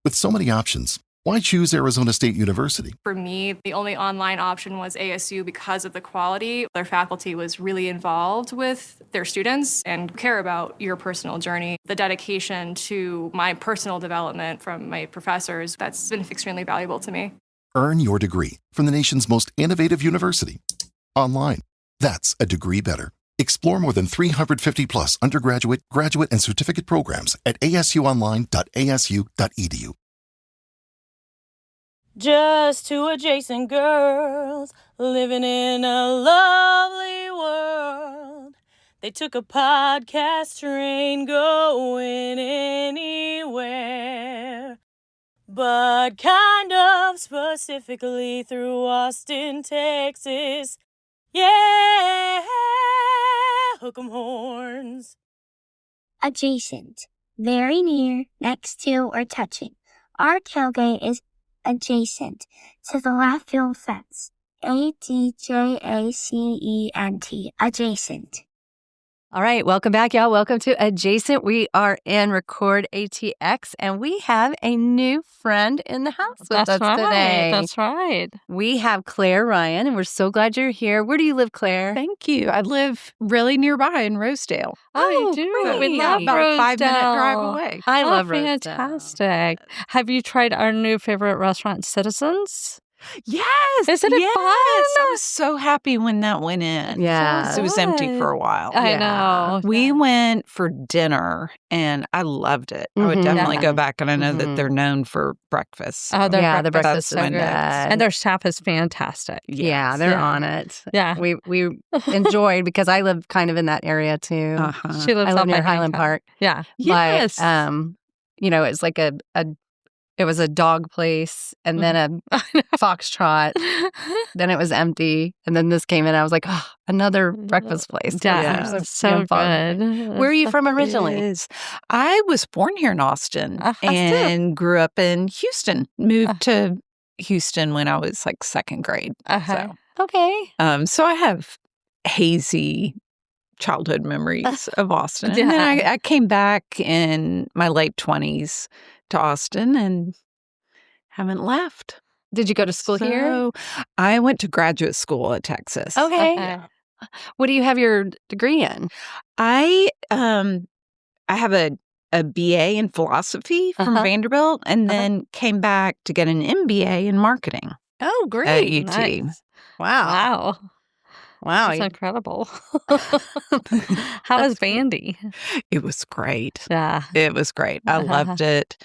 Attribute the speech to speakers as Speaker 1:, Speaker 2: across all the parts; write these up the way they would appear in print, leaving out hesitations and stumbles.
Speaker 1: With so many options, why choose Arizona State University?
Speaker 2: For me, the only online option was ASU because of the quality. Their faculty was really involved with their students and care about your personal journey. The dedication to my personal development from my professors, that's been extremely valuable to me.
Speaker 1: Earn your degree from the nation's most innovative university. Online. That's a degree better. Explore more than 350 plus undergraduate, graduate, and certificate programs at asuonline.asu.edu.
Speaker 3: Just two adjacent girls living in a lovely world. They took a podcast train going anywhere, but kind of specifically through Austin, Texas. Yeah, hook 'em horns.
Speaker 4: Adjacent, very near, next to, or touching. Our tailgate is adjacent to the left field fence. ADJACENT, adjacent.
Speaker 5: All right, welcome back, y'all. Welcome to Adjacent. We are in Record ATX, and we have a new friend in the house with us today.
Speaker 6: That's right.
Speaker 5: We have Claire Ryan, and we're so glad you're here. Where do you live, Claire?
Speaker 6: Thank you. I live really nearby in Rosedale.
Speaker 5: Oh,
Speaker 6: you do?
Speaker 5: great.
Speaker 6: We love about a 5-minute drive away.
Speaker 5: I love Rosedale.
Speaker 6: Fantastic. Have you tried our new favorite restaurant, Citizens?
Speaker 7: Yes.
Speaker 6: Isn't it fun?
Speaker 7: I was so happy when that went in.
Speaker 5: Yeah.
Speaker 7: It was empty for a while.
Speaker 6: I know.
Speaker 7: We went for dinner and I loved it. I would definitely go back, and I know that they're known for breakfast.
Speaker 6: Oh,
Speaker 5: the breakfast is so good.
Speaker 6: And their staff is fantastic.
Speaker 5: Yeah, they're on it.
Speaker 6: Yeah.
Speaker 5: We enjoyed, because I live kind of in that area too.
Speaker 6: She lives
Speaker 5: I live
Speaker 6: up
Speaker 5: near
Speaker 6: at
Speaker 5: Highland Park.
Speaker 6: Yeah.
Speaker 7: Yes.
Speaker 5: But, it's like it was a dog place, and then a foxtrot. Then it was empty, and then this came in. I was like, oh, another breakfast place.
Speaker 6: Yeah, so good.
Speaker 5: Where are you from originally?
Speaker 7: I was born here in Austin and grew up in Houston. Moved to Houston when I was like second grade. So.
Speaker 5: Okay.
Speaker 7: So I have hazy childhood memories of Austin. And then I came back in my late 20s to Austin and haven't left.
Speaker 5: Did you go to school here?
Speaker 7: I went to graduate school at Texas.
Speaker 5: Okay. What do you have your degree in?
Speaker 7: I have a BA in philosophy from Vanderbilt, and then came back to get an MBA in marketing.
Speaker 5: Oh, great.
Speaker 7: At UT.
Speaker 5: Nice. Wow.
Speaker 6: That's incredible. How was Vandy?
Speaker 7: It was great.
Speaker 6: Yeah.
Speaker 7: It was great. I loved it.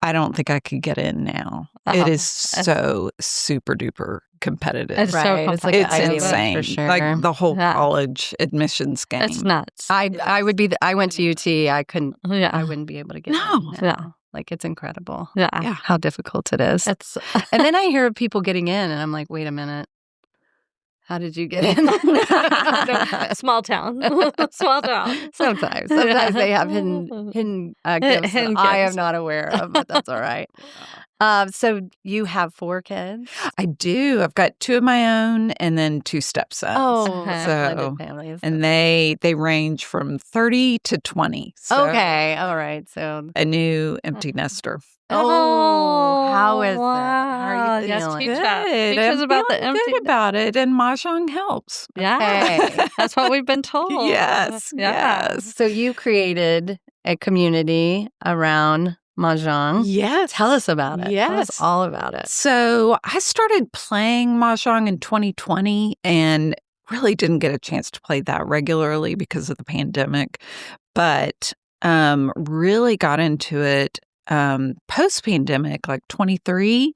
Speaker 7: I don't think I could get in now. It is so super duper competitive.
Speaker 6: It's so competitive.
Speaker 7: It's insane.
Speaker 5: For sure.
Speaker 7: Like the whole college admissions game.
Speaker 6: It's nuts.
Speaker 5: I would be. I went to UT. I couldn't. I wouldn't be able to get in.
Speaker 6: No.
Speaker 5: Like, it's incredible.
Speaker 6: Yeah.
Speaker 5: How difficult it is. And then I hear of people getting in, and I'm like, wait a minute. How did you get in?
Speaker 6: Small town. Small town.
Speaker 5: Sometimes they have hidden gifts that I am not aware of, but that's all right. So you have 4 kids?
Speaker 7: I do. I've got 2 of my own and then 2 stepsons.
Speaker 5: Blended families.
Speaker 7: And they range from 30 to 20. So
Speaker 5: okay, all right. So
Speaker 7: a new empty nester.
Speaker 5: Oh, how is that? How are you feeling?
Speaker 6: Teach us about the empty.
Speaker 7: Good about it, and Mahjong helps.
Speaker 6: Yeah, that's what we've been told.
Speaker 7: Yes.
Speaker 5: So you created a community around Mahjong.
Speaker 7: Yes.
Speaker 5: Tell us about it.
Speaker 7: Yes.
Speaker 5: Tell us all about it.
Speaker 7: So I started playing Mahjong in 2020 and really didn't get a chance to play that regularly because of the pandemic, but really got into it post-pandemic, like 23.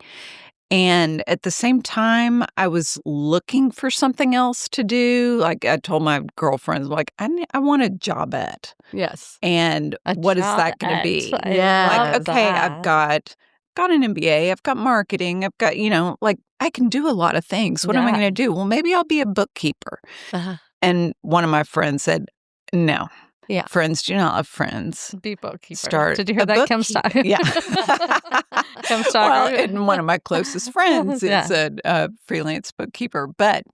Speaker 7: And at the same time, I was looking for something else to do. Like, I told my girlfriends, like, I want a jobette.
Speaker 5: Yes.
Speaker 7: And what is that going to be?
Speaker 5: Yeah.
Speaker 7: Like, okay, I've got an MBA, I've got marketing, I've got, like, I can do a lot of things. What am I going to do? Well, maybe I'll be a bookkeeper. And one of my friends said, no.
Speaker 5: Yeah.
Speaker 7: Friends do not love friends.
Speaker 6: Be bookkeeper. Did you hear that, Kim Stock?
Speaker 7: Yeah.
Speaker 6: Kim Stock.
Speaker 7: Well, and one of my closest friends is a freelance bookkeeper. But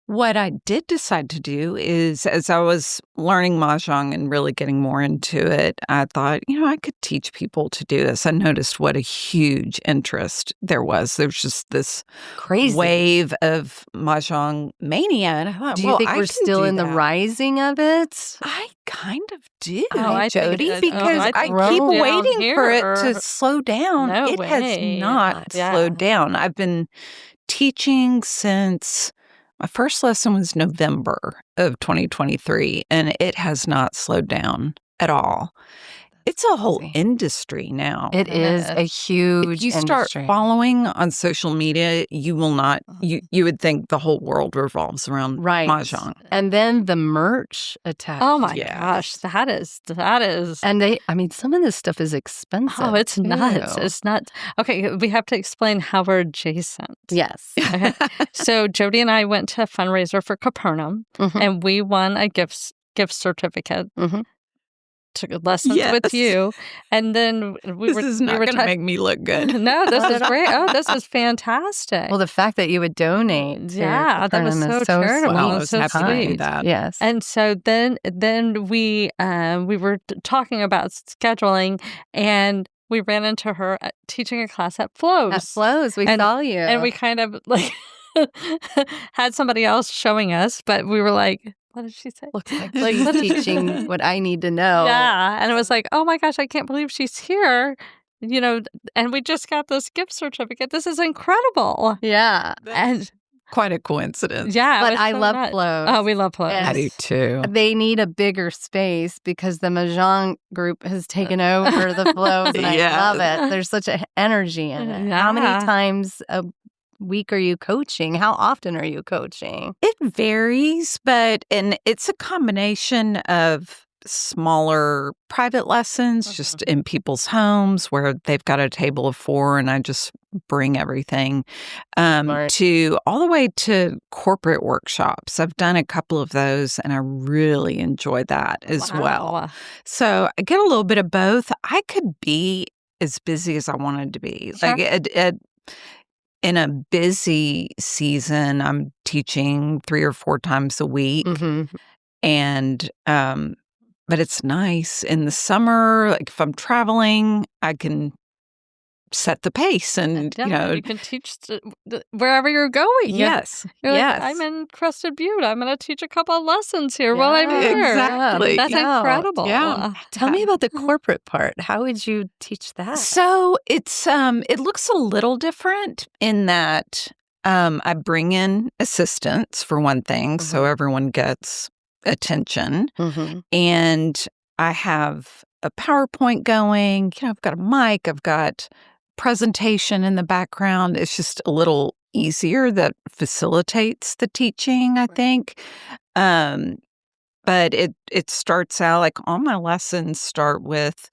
Speaker 7: What I did decide to do is, as I was learning Mahjong and really getting more into it, I thought, I could teach people to do this. I noticed what a huge interest there was. There's just this
Speaker 5: Crazy
Speaker 7: wave of Mahjong mania. And I thought,
Speaker 5: Do you think
Speaker 7: I
Speaker 5: we're
Speaker 7: can
Speaker 5: still
Speaker 7: do
Speaker 5: in the
Speaker 7: that.
Speaker 5: rising of it?
Speaker 7: I kind of do,
Speaker 6: I think
Speaker 7: Jody,
Speaker 6: it-
Speaker 7: because
Speaker 6: I
Speaker 7: I
Speaker 6: think
Speaker 7: keep
Speaker 6: down
Speaker 7: waiting for it
Speaker 6: here-
Speaker 7: to slow down.
Speaker 6: No
Speaker 7: It has
Speaker 6: way.
Speaker 7: not
Speaker 6: Yeah.
Speaker 7: slowed down. I've been teaching since my first lesson was November of 2023, and it has not slowed down at all. It's a whole
Speaker 5: Crazy.
Speaker 7: industry now.
Speaker 5: It is a huge
Speaker 7: If you start
Speaker 5: industry.
Speaker 7: following on social media, you will not, you would think the whole world revolves around
Speaker 5: Right.
Speaker 7: Mahjong.
Speaker 5: And then the merch attached.
Speaker 6: Oh my
Speaker 7: Yes.
Speaker 6: gosh, that is.
Speaker 5: And some of this stuff is expensive.
Speaker 6: Oh, it's nuts.
Speaker 5: too.
Speaker 6: It's nuts. Okay, we have to explain how we're adjacent.
Speaker 5: Yes.
Speaker 6: Okay. So Jody and I went to a fundraiser for Capernaum,
Speaker 5: Mhm.
Speaker 6: and we won a gift certificate.
Speaker 5: Mhm.
Speaker 6: Took lessons
Speaker 7: Yes.
Speaker 6: with you, and then we
Speaker 7: This
Speaker 6: were.
Speaker 7: is not
Speaker 6: we were
Speaker 7: going to make me look good.
Speaker 6: No, this is great. Oh, this is fantastic.
Speaker 5: Well, the fact that you would donate. To
Speaker 6: Yeah, that was
Speaker 5: Capernaum is
Speaker 6: so charitable.
Speaker 7: Wow, I
Speaker 6: Well,
Speaker 7: was
Speaker 6: so
Speaker 7: happy to do
Speaker 6: sweet.
Speaker 7: that.
Speaker 5: Yes.
Speaker 6: And so then we were talking about scheduling, and we ran into her teaching a class at Flows.
Speaker 5: That flows. We
Speaker 6: And-
Speaker 5: saw you.
Speaker 6: And we kind of like had somebody else showing us, but we were like, what did she say?
Speaker 5: Looks like she's teaching what I need to know.
Speaker 6: Yeah. And it was like, oh my gosh, I can't believe she's here. And we just got this gift certificate. This is incredible.
Speaker 5: Yeah.
Speaker 6: And
Speaker 7: Quite a coincidence.
Speaker 6: yeah, it
Speaker 5: But
Speaker 6: was
Speaker 5: I
Speaker 6: so
Speaker 5: love
Speaker 6: nuts.
Speaker 5: Flows.
Speaker 6: Oh, we love Flows.
Speaker 5: And
Speaker 7: I do too.
Speaker 5: They need a bigger space because the Mahjong group has taken over the flows, and I
Speaker 7: Yes.
Speaker 5: love it. There's such an energy in it. How many
Speaker 6: Yeah.
Speaker 5: times a week are you coaching? How often are you coaching?
Speaker 7: It varies, and it's a combination of smaller private lessons just in people's homes where they've got a table of 4 and I just bring everything
Speaker 5: Smart.
Speaker 7: to all the way to corporate workshops. I've done a couple of those and I really enjoy that as well.
Speaker 6: Wow.
Speaker 7: So I get a little bit of both. I could be as busy as I wanted to be.
Speaker 6: Sure.
Speaker 7: Like in a busy season, I'm teaching 3 or 4 times a week.
Speaker 5: Mm-hmm.
Speaker 7: And, but it's nice in the summer. Like if I'm traveling, I can set the pace and,
Speaker 6: Yeah, you can teach wherever you're going.
Speaker 7: yes,
Speaker 6: You're like,
Speaker 7: yes.
Speaker 6: I'm in Crested Butte. I'm going to teach a couple of lessons here while I'm
Speaker 5: Yeah,
Speaker 6: here.
Speaker 7: exactly.
Speaker 6: That's
Speaker 5: Yeah.
Speaker 6: incredible.
Speaker 7: Yeah.
Speaker 5: Tell me about the corporate part. How would you teach that?
Speaker 7: So it's it looks a little different in that I bring in assistants for one thing, so everyone gets attention,
Speaker 5: Mm-hmm.
Speaker 7: and I have a PowerPoint going. I've got a mic, I've got presentation in the background. It's just a little easier. That facilitates the teaching, I think. But it starts out like all my lessons start with,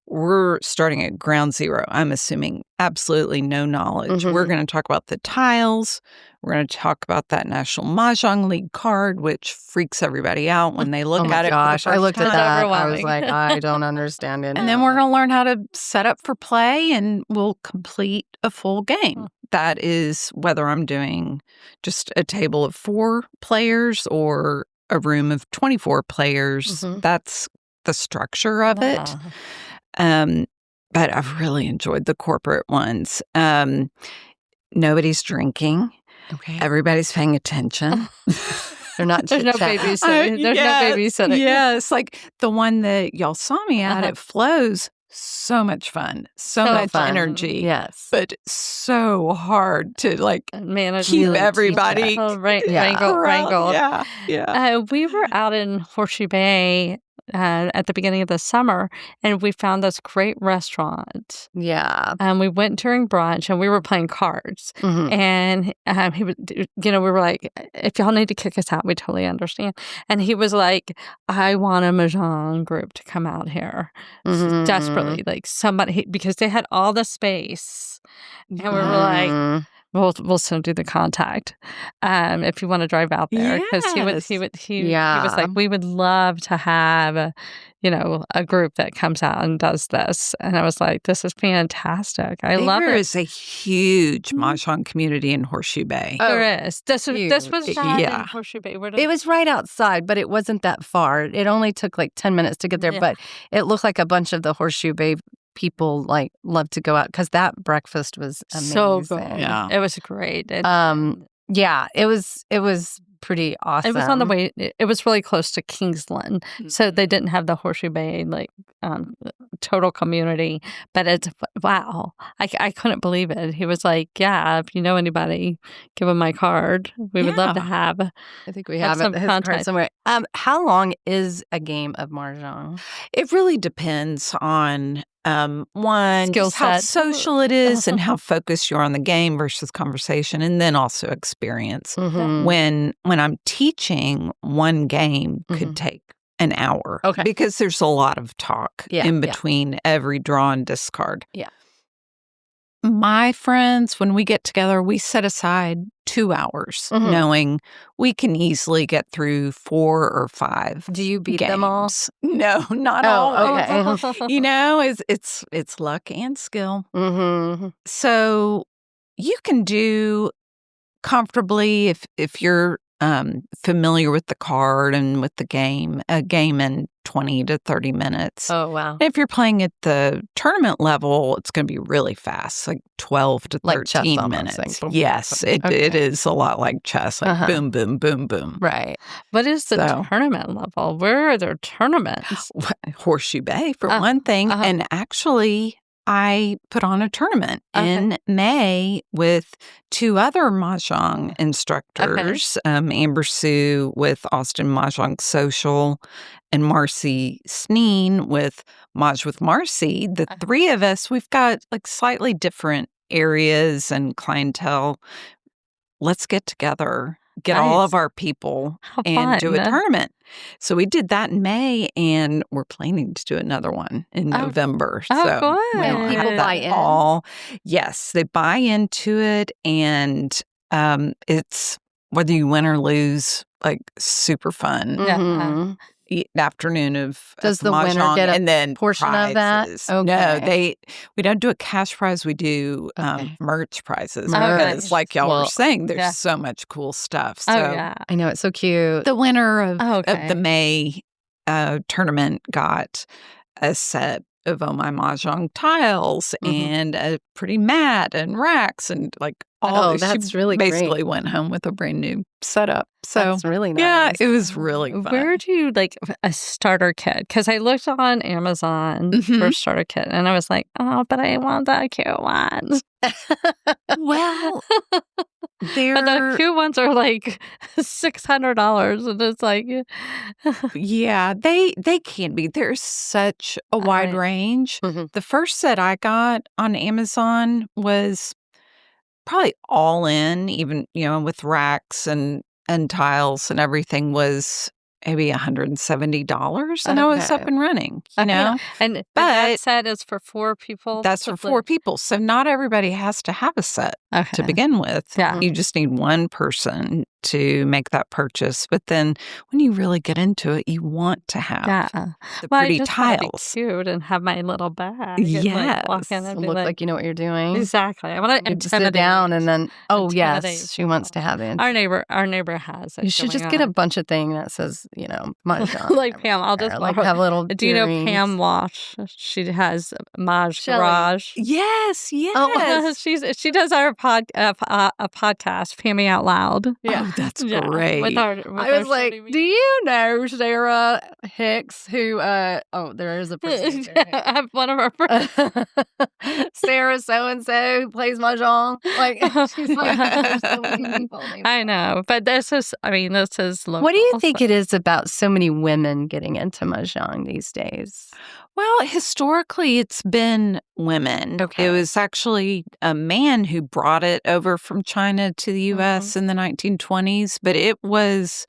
Speaker 7: we're starting at ground zero. I'm assuming absolutely no knowledge.
Speaker 5: Mhm.
Speaker 7: We're going to talk about the tiles. We're going to talk about that National Mahjong League card, which freaks everybody out when they look
Speaker 5: Oh my
Speaker 7: at it. for the
Speaker 5: gosh, I
Speaker 7: first
Speaker 5: looked at
Speaker 7: time.
Speaker 5: that. I was
Speaker 6: overwhelming.
Speaker 5: like, I don't understand it.
Speaker 7: And then we're going to learn how to set up for play, and we'll complete a full game. That is whether I'm doing just a table of 4 players or a room of 24 players.
Speaker 5: Mhm.
Speaker 7: That's the structure of it.
Speaker 6: Wow.
Speaker 7: But I've really enjoyed the corporate ones. Nobody's drinking.
Speaker 5: Okay.
Speaker 7: Everybody's paying attention.
Speaker 5: They're not
Speaker 6: There's no
Speaker 5: chit-chatting.
Speaker 6: babysitting. There's
Speaker 7: Yes,
Speaker 6: no babysitting.
Speaker 7: Yes, like the one that y'all saw me at,
Speaker 6: Uh-huh.
Speaker 7: it flows. So much fun. So
Speaker 6: So
Speaker 7: much
Speaker 6: fun.
Speaker 7: energy.
Speaker 5: Yes.
Speaker 7: But so hard to like
Speaker 6: Manage
Speaker 7: keep
Speaker 5: Really
Speaker 7: everybody
Speaker 6: Oh, right,
Speaker 5: Yeah.
Speaker 6: wrangle.
Speaker 7: Yeah. Yeah.
Speaker 6: We were out in Horseshoe Bay at the beginning of the summer, and we found this great restaurant.
Speaker 5: Yeah.
Speaker 6: We went during brunch, and we were playing cards.
Speaker 5: Mhm.
Speaker 6: And he was, we were like, if y'all need to kick us out, we totally understand. And he was like, I want a Mahjong group to come out here
Speaker 5: Mhm.
Speaker 6: desperately, like somebody, because they had all the space. And we were like,
Speaker 5: Mhm.
Speaker 6: we'll send you the contact if you want to drive out there, because he was like, we would love to have a group that comes out and does this. And I was like, this is fantastic. I love it.
Speaker 7: There is a huge Mahjong community in Horseshoe Bay.
Speaker 6: There is. This was not in
Speaker 7: Yeah.
Speaker 6: Horseshoe Bay.
Speaker 5: It was right outside, but it wasn't that far. It only took like 10 minutes to get there, but it looked like a bunch of the Horseshoe Bay people like love to go out because that breakfast was amazing.
Speaker 6: So good.
Speaker 7: Yeah.
Speaker 6: It was great.
Speaker 5: It was pretty awesome.
Speaker 6: It was on the way. It was really close to Kingsland, so they didn't have the Horseshoe Bay total community. But it's wow, I couldn't believe it. He was like, "Yeah, if you know anybody, give him my card. We would love to have."
Speaker 5: I think we have
Speaker 6: some
Speaker 5: his card
Speaker 6: contact.
Speaker 5: somewhere. How long is a game of Mahjong?
Speaker 7: It really depends on one,
Speaker 6: Skill
Speaker 7: just how
Speaker 6: set.
Speaker 7: social it is and how focused you're on the game versus conversation, and then also experience.
Speaker 5: Mm-hmm.
Speaker 7: When I'm teaching, one game could take an hour.
Speaker 5: Okay.
Speaker 7: Because there's a lot of talk in between every draw and discard.
Speaker 5: Yeah.
Speaker 7: My friends, when we get together, we set aside 2 hours, knowing we can easily get through 4 or 5.
Speaker 5: Do you beat
Speaker 7: games.
Speaker 5: them all?
Speaker 7: No, not all.
Speaker 5: Okay.
Speaker 7: It's luck and skill.
Speaker 5: Mm-hmm.
Speaker 7: So you can do comfortably if you're familiar with the card and with a game in 20 to 30 minutes.
Speaker 5: Oh, wow.
Speaker 7: If you're playing at the tournament level, it's going to be really fast, like 12 to 13
Speaker 5: Like chess almost,
Speaker 7: minutes.
Speaker 5: like,
Speaker 7: Yes, it is a lot like chess, like boom, boom, boom, boom.
Speaker 5: Right.
Speaker 6: What is the tournament level? Where are their tournaments?
Speaker 7: Horseshoe Bay, for one thing. And actually, I put on a tournament in May with 2 other Mahjong instructors, Amber Sue with Austin Mahjong Social and Marcy Sneen with Mahj with Marcy. The 3 of us, we've got like slightly different areas and clientele. Let's get together, get all of our people and do a tournament. So we did that in May, and we're planning to do another one in November.
Speaker 6: Oh,
Speaker 7: so
Speaker 6: good.
Speaker 5: People buy in?
Speaker 7: Yes, they buy into it, and it's, whether you win or lose, like super fun.
Speaker 5: Mm-hmm.
Speaker 7: Afternoon of
Speaker 5: Does the winner
Speaker 7: Mahjong,
Speaker 5: get a
Speaker 7: and then
Speaker 5: portion of that?
Speaker 7: prizes.
Speaker 5: Okay.
Speaker 7: No, we don't do a cash prize. We do merch prizes
Speaker 5: Merch.
Speaker 7: because, like y'all were saying, there's
Speaker 6: yeah.
Speaker 7: so much cool stuff. So
Speaker 5: I know, it's so cute.
Speaker 7: the winner of
Speaker 6: Okay.
Speaker 7: the May tournament got a set of Oh My Mahjong tiles and a pretty mat and racks and like all.
Speaker 5: That's
Speaker 7: she
Speaker 5: really
Speaker 7: basically
Speaker 5: great.
Speaker 7: went home with a brand new setup. So
Speaker 5: That's really nice.
Speaker 7: yeah, it was really fun.
Speaker 6: Where do you like a starter kit? Because I looked on Amazon for a starter kit, and I was like, oh, but I want the cute ones.
Speaker 7: Well,
Speaker 6: But the cute ones are like $600, and it's like,
Speaker 7: yeah, they can be. There's such a wide range. The first set I got on Amazon was probably all in, even with racks and tiles and everything, was maybe $170, and I was up and running.
Speaker 6: and that set is for 4 people.
Speaker 7: That's for 4 people. So not everybody has to have a set to begin with.
Speaker 6: Yeah.
Speaker 7: You just need one person to make that purchase. But then when you really get into it, you want to have the pretty
Speaker 6: I just
Speaker 7: tiles.
Speaker 6: want to be cute and have my little bag. And,
Speaker 7: Yes.
Speaker 6: walk in and be
Speaker 5: Look like you know what you're doing.
Speaker 6: Exactly. I want to
Speaker 5: You just sit down and then,
Speaker 6: Intimidate
Speaker 5: yes, she wants to have it.
Speaker 6: Our neighbor has it.
Speaker 5: You should just
Speaker 6: going
Speaker 5: get a
Speaker 6: on.
Speaker 5: bunch of things that says, Mahjong.
Speaker 6: Like Pam, I'll just
Speaker 5: like have little.
Speaker 6: Do you know
Speaker 5: earrings.
Speaker 6: Pam Wash? She has Mahj
Speaker 5: Shelly.
Speaker 6: Garage.
Speaker 7: Yes, yes.
Speaker 6: Oh, she does our a podcast, Pammy Out Loud.
Speaker 5: Yeah.
Speaker 7: Oh, that's
Speaker 6: Yeah,
Speaker 7: great.
Speaker 6: with
Speaker 5: I was like, do you know Sarah Hicks, who, there is a person.
Speaker 6: one of our friends.
Speaker 5: Sarah so-and-so who plays Mahjong. Like, she's like, there's so many people named
Speaker 6: I know, but this is local.
Speaker 5: What do you think it is about so many women getting into Mahjong these days?
Speaker 7: Well, historically, it's been women.
Speaker 5: Okay.
Speaker 7: It was actually a man who brought it over from China to the U.S. in the 1920s, but it was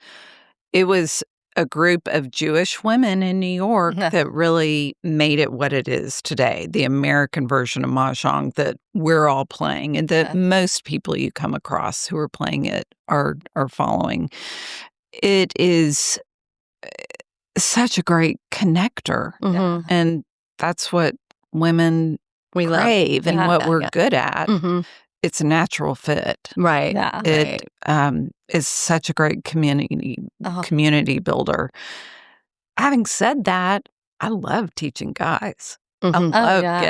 Speaker 7: a group of Jewish women in New York that really made it what it is today, the American version of Mahjong that we're all playing and that most people you come across who are playing it are following. It is such a great connector.
Speaker 5: Mhm.
Speaker 7: And that's what women
Speaker 5: We love.
Speaker 7: crave and what we're good at.
Speaker 5: Mhm.
Speaker 7: It's a natural fit.
Speaker 5: Right.
Speaker 6: Yeah.
Speaker 7: It is such a great community builder. Having said that, I love teaching guys. I
Speaker 5: Mhm.
Speaker 7: love
Speaker 6: yeah.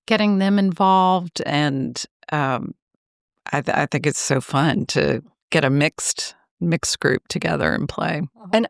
Speaker 7: getting them involved, and I think it's so fun to get a mixed group together and play.
Speaker 5: And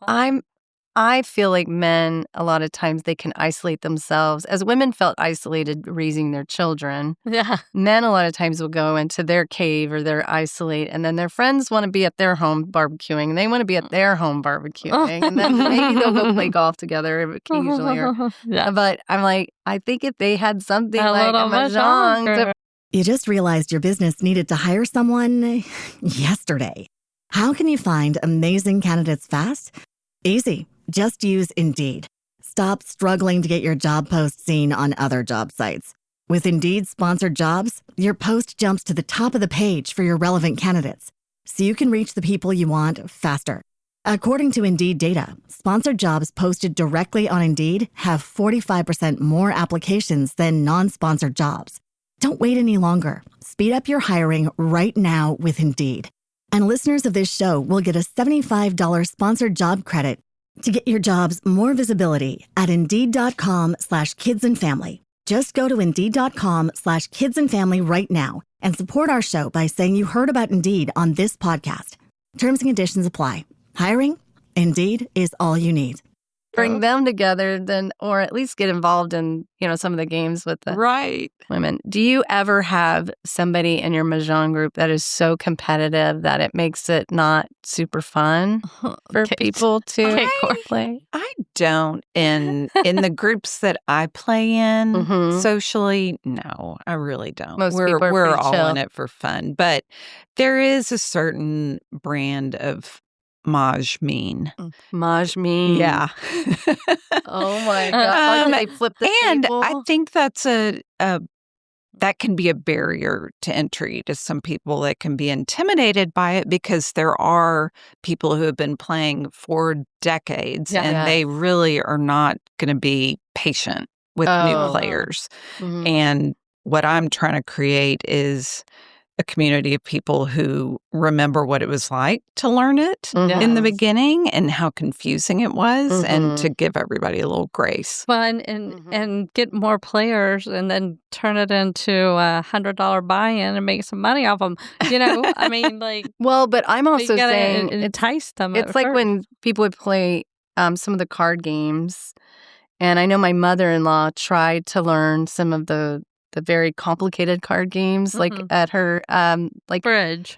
Speaker 5: I feel like men, a lot of times, they can isolate themselves. As women felt isolated raising their children,
Speaker 6: Yeah.
Speaker 5: men a lot of times will go into their cave or their isolate, and then their friends want to be at their home barbecuing, and they want to be at their home barbecuing, and then maybe they'll go play golf together occasionally.
Speaker 6: Yeah.
Speaker 5: But I'm like, I think if they had something
Speaker 6: A
Speaker 5: like a
Speaker 6: little
Speaker 5: mahjong to
Speaker 8: You just realized your business needed to hire someone yesterday. How can you find amazing candidates fast? Easy. Just use Indeed. Stop struggling to get your job post seen on other job sites. With Indeed sponsored jobs, your post jumps to the top of the page for your relevant candidates, so you can reach the people you want faster. According to Indeed data, sponsored jobs posted directly on Indeed have 45% more applications than non-sponsored jobs. Don't wait any longer. Speed up your hiring right now with Indeed. And listeners of this show will get a $75 sponsored job credit to get your jobs more visibility at Indeed.com/kidsandfamily. Just go to Indeed.com/kidsandfamily right now and support our show by saying you heard about Indeed on this podcast. Terms and conditions apply. Hiring? Indeed is all you need.
Speaker 5: bring them together, then, or at least get involved in, some of the games with the women. Do you ever have somebody in your Mahjong group that is so competitive that it makes it not super fun for people to play?
Speaker 7: I don't. In the groups that I play in socially, no, I really don't.
Speaker 5: Most people are
Speaker 7: we're
Speaker 5: pretty
Speaker 7: all
Speaker 5: chill.
Speaker 7: in it for fun, but there is a certain brand of Mahj mean.
Speaker 5: Mahj mean.
Speaker 7: Yeah.
Speaker 5: Oh my God. Like they flip the
Speaker 7: and
Speaker 5: table.
Speaker 7: I think that's that can be a barrier to entry to some people that can be intimidated by it because there are people who have been playing for decades and they really are not going to be patient with new players.
Speaker 5: Mm-hmm.
Speaker 7: And what I'm trying to create is a community of people who remember what it was like to learn it in the beginning and how confusing it was and to give everybody a little grace.
Speaker 6: Fun and get more players and then turn it into a $100 buy-in and make some money off them. I mean, like...
Speaker 5: Well, but I'm also saying...
Speaker 6: entice them.
Speaker 5: It's like when people would play some of the card games. And I know my mother-in-law tried to learn some of the very complicated card games, like at her,
Speaker 6: Bridge.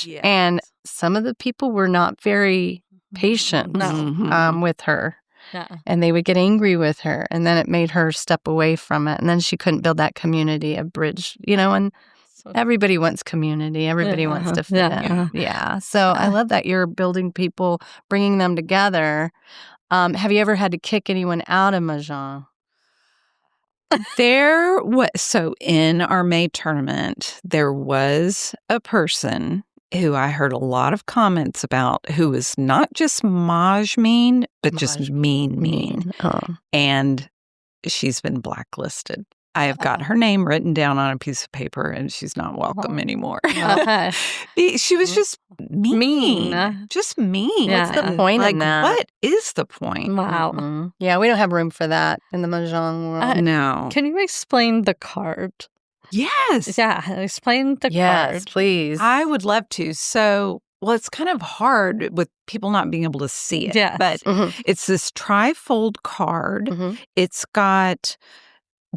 Speaker 7: Yes.
Speaker 5: And some of the people were not very patient with her.
Speaker 6: Yeah.
Speaker 5: And they would get angry with her. And then it made her step away from it. And then she couldn't build that community of bridge, and everybody wants community. Everybody wants to fit in. Yeah. So I love that you're building people, bringing them together. Have you ever had to kick anyone out of Mahjong?
Speaker 7: So in our May tournament, there was a person who I heard a lot of comments about who was not just Mahj mean, but just mean.
Speaker 5: Oh.
Speaker 7: And she's been blacklisted. I have got her name written down on a piece of paper, and she's not welcome anymore. She was just mean. Just mean.
Speaker 5: Yeah. What's the point in that?
Speaker 7: What is the point?
Speaker 6: Wow.
Speaker 5: Mm-hmm. Yeah, we don't have room for that in the Mahjong world.
Speaker 7: No.
Speaker 6: Can you explain the card?
Speaker 7: Yes.
Speaker 6: Yeah, explain the card.
Speaker 5: Yes, please.
Speaker 7: I would love to. So, it's kind of hard with people not being able to see it.
Speaker 6: Yes.
Speaker 7: But it's this trifold card. It's got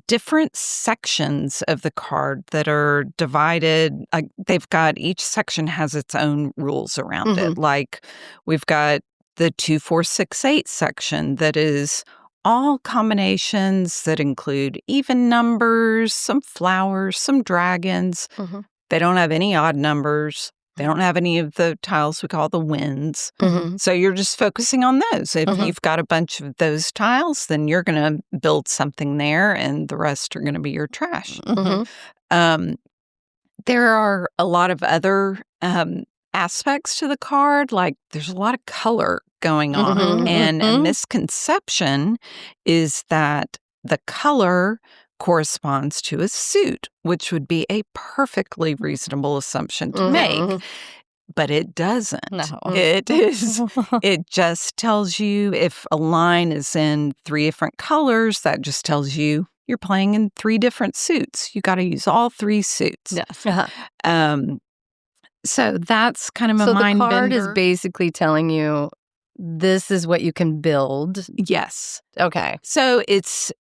Speaker 7: different sections of the card that are divided. They've got each section has its own rules around it. Like we've got the 2, 4, 6, 8 section that is all combinations that include even numbers, some flowers, some dragons. They don't have any odd numbers. They don't have any of the tiles we call the Wynns.
Speaker 5: Mhm.
Speaker 7: So you're just focusing on those. If
Speaker 5: Mhm.
Speaker 7: you've got a bunch of those tiles, then you're going to build something there, and the rest are going to be your trash.
Speaker 5: Mhm.
Speaker 7: There are a lot of other aspects to the card. Like there's a lot of color going on.
Speaker 5: Mhm.
Speaker 7: And a
Speaker 6: Mhm.
Speaker 7: misconception is that the color corresponds to a suit, which would be a perfectly reasonable assumption to make.
Speaker 5: Mhm.
Speaker 7: But it doesn't.
Speaker 6: No.
Speaker 7: It just tells you if a line is in 3 different colors, that just tells you you're playing in 3 different suits. You got to use all 3 suits.
Speaker 6: Yes.
Speaker 7: So that's kind of a
Speaker 5: So the
Speaker 7: mind
Speaker 5: card
Speaker 7: bender.
Speaker 5: is basically telling you this is what you can build.
Speaker 7: Yes.
Speaker 5: Okay.
Speaker 7: So it's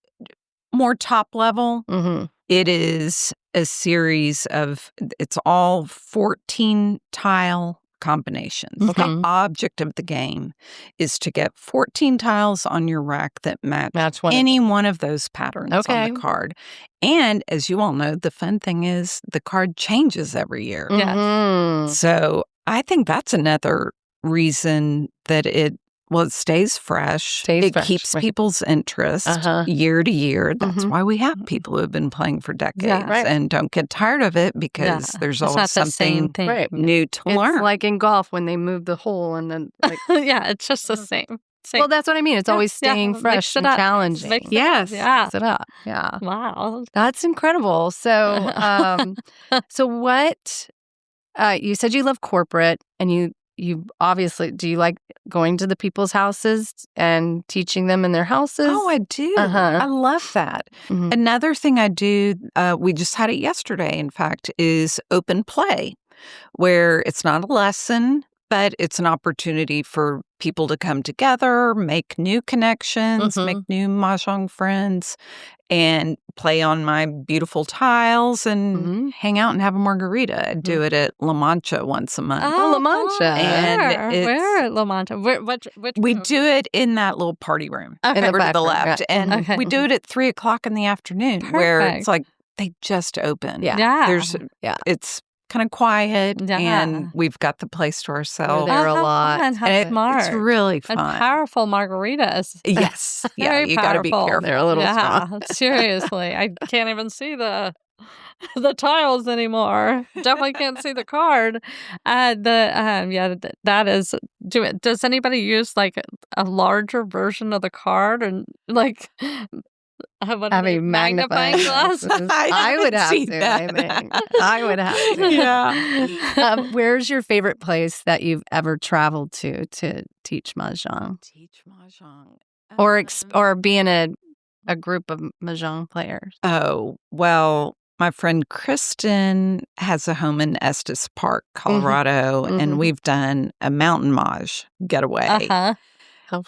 Speaker 7: more top level.
Speaker 5: Mhm.
Speaker 7: It is a series of, it's all 14 tile combinations.
Speaker 5: Okay.
Speaker 7: The object of the game is to get 14 tiles on your rack that match
Speaker 5: one.
Speaker 7: any one of those patterns
Speaker 5: Okay.
Speaker 7: on the card. And as you all know, the fun thing is the card changes every year.
Speaker 6: Yes.
Speaker 5: Mhm.
Speaker 7: So I think that's another reason that it stays fresh.
Speaker 5: Stays
Speaker 7: it
Speaker 5: fresh,
Speaker 7: keeps
Speaker 5: right.
Speaker 7: people's interest
Speaker 5: Uh-huh.
Speaker 7: year to year. That's
Speaker 5: Mhm.
Speaker 7: why we have people who have been playing for decades
Speaker 6: Yeah.
Speaker 5: Right.
Speaker 7: and don't get tired of it because there's
Speaker 6: It's
Speaker 7: always
Speaker 6: not the same
Speaker 7: something
Speaker 6: thing.
Speaker 5: Right.
Speaker 7: new to
Speaker 5: It's
Speaker 7: learn.
Speaker 5: like in golf when they move the hole and then like
Speaker 6: Yeah, it's just the same.
Speaker 5: well, that's what I mean. It's
Speaker 6: Yeah,
Speaker 5: always
Speaker 6: yeah,
Speaker 5: staying
Speaker 6: mix
Speaker 5: fresh
Speaker 6: it
Speaker 5: and
Speaker 6: up.
Speaker 5: challenging.
Speaker 6: Mix it up,
Speaker 7: Yes.
Speaker 6: yeah.
Speaker 5: Mix it up. Yeah.
Speaker 6: Wow.
Speaker 5: That's incredible. So, so what? You said you love corporate, and you obviously do. You like going to the people's houses and teaching them in their houses?
Speaker 7: Oh, I do.
Speaker 5: Uh-huh.
Speaker 7: I love that.
Speaker 5: Mhm.
Speaker 7: Another thing I do, we just had it yesterday, in fact, is open play, where it's not a lesson, but it's an opportunity for people to come together, make new connections, make new Mahjong friends, and play on my beautiful tiles and hang out and have a margarita. I do it at La Mancha once a month.
Speaker 5: Oh, La Mancha.
Speaker 7: And
Speaker 6: Where at La Mancha? Which
Speaker 7: We do it in that little party room
Speaker 6: Okay.
Speaker 5: In the
Speaker 7: over to
Speaker 5: back
Speaker 7: the
Speaker 5: room,
Speaker 7: left.
Speaker 5: yeah.
Speaker 7: And
Speaker 6: Okay.
Speaker 7: we do it at 3:00 in the afternoon where
Speaker 6: Perfect.
Speaker 7: it's like they just opened.
Speaker 5: Yeah.
Speaker 6: Yeah.
Speaker 7: It's kind of quiet
Speaker 6: Yeah.
Speaker 7: and we've got the place to ourselves.
Speaker 5: there a
Speaker 6: how
Speaker 5: lot.
Speaker 6: fun, how
Speaker 7: And
Speaker 6: smart.
Speaker 7: it's really
Speaker 6: And
Speaker 7: fun.
Speaker 6: powerful margaritas.
Speaker 7: Yes. Yeah,
Speaker 6: Very
Speaker 7: you got to be
Speaker 6: powerful.
Speaker 7: careful.
Speaker 5: They're a little
Speaker 6: Yeah,
Speaker 5: strong.
Speaker 6: seriously. I can't even see the tiles anymore. Definitely can't see the card. That is. Does anybody use like a larger version of the card and like what are they,
Speaker 5: Having magnifying glasses. I would have
Speaker 7: see
Speaker 5: to,
Speaker 7: that.
Speaker 5: I think. I would have to.
Speaker 7: Yeah.
Speaker 5: Where's your favorite place that you've ever traveled to teach Mahjong?
Speaker 7: Teach Mahjong.
Speaker 5: Or be in a group of Mahjong players?
Speaker 7: Oh, well, my friend Kristen has a home in Estes Park, Colorado,
Speaker 5: Mhm.
Speaker 7: and we've done a mountain Mahj getaway.
Speaker 6: Uh-huh.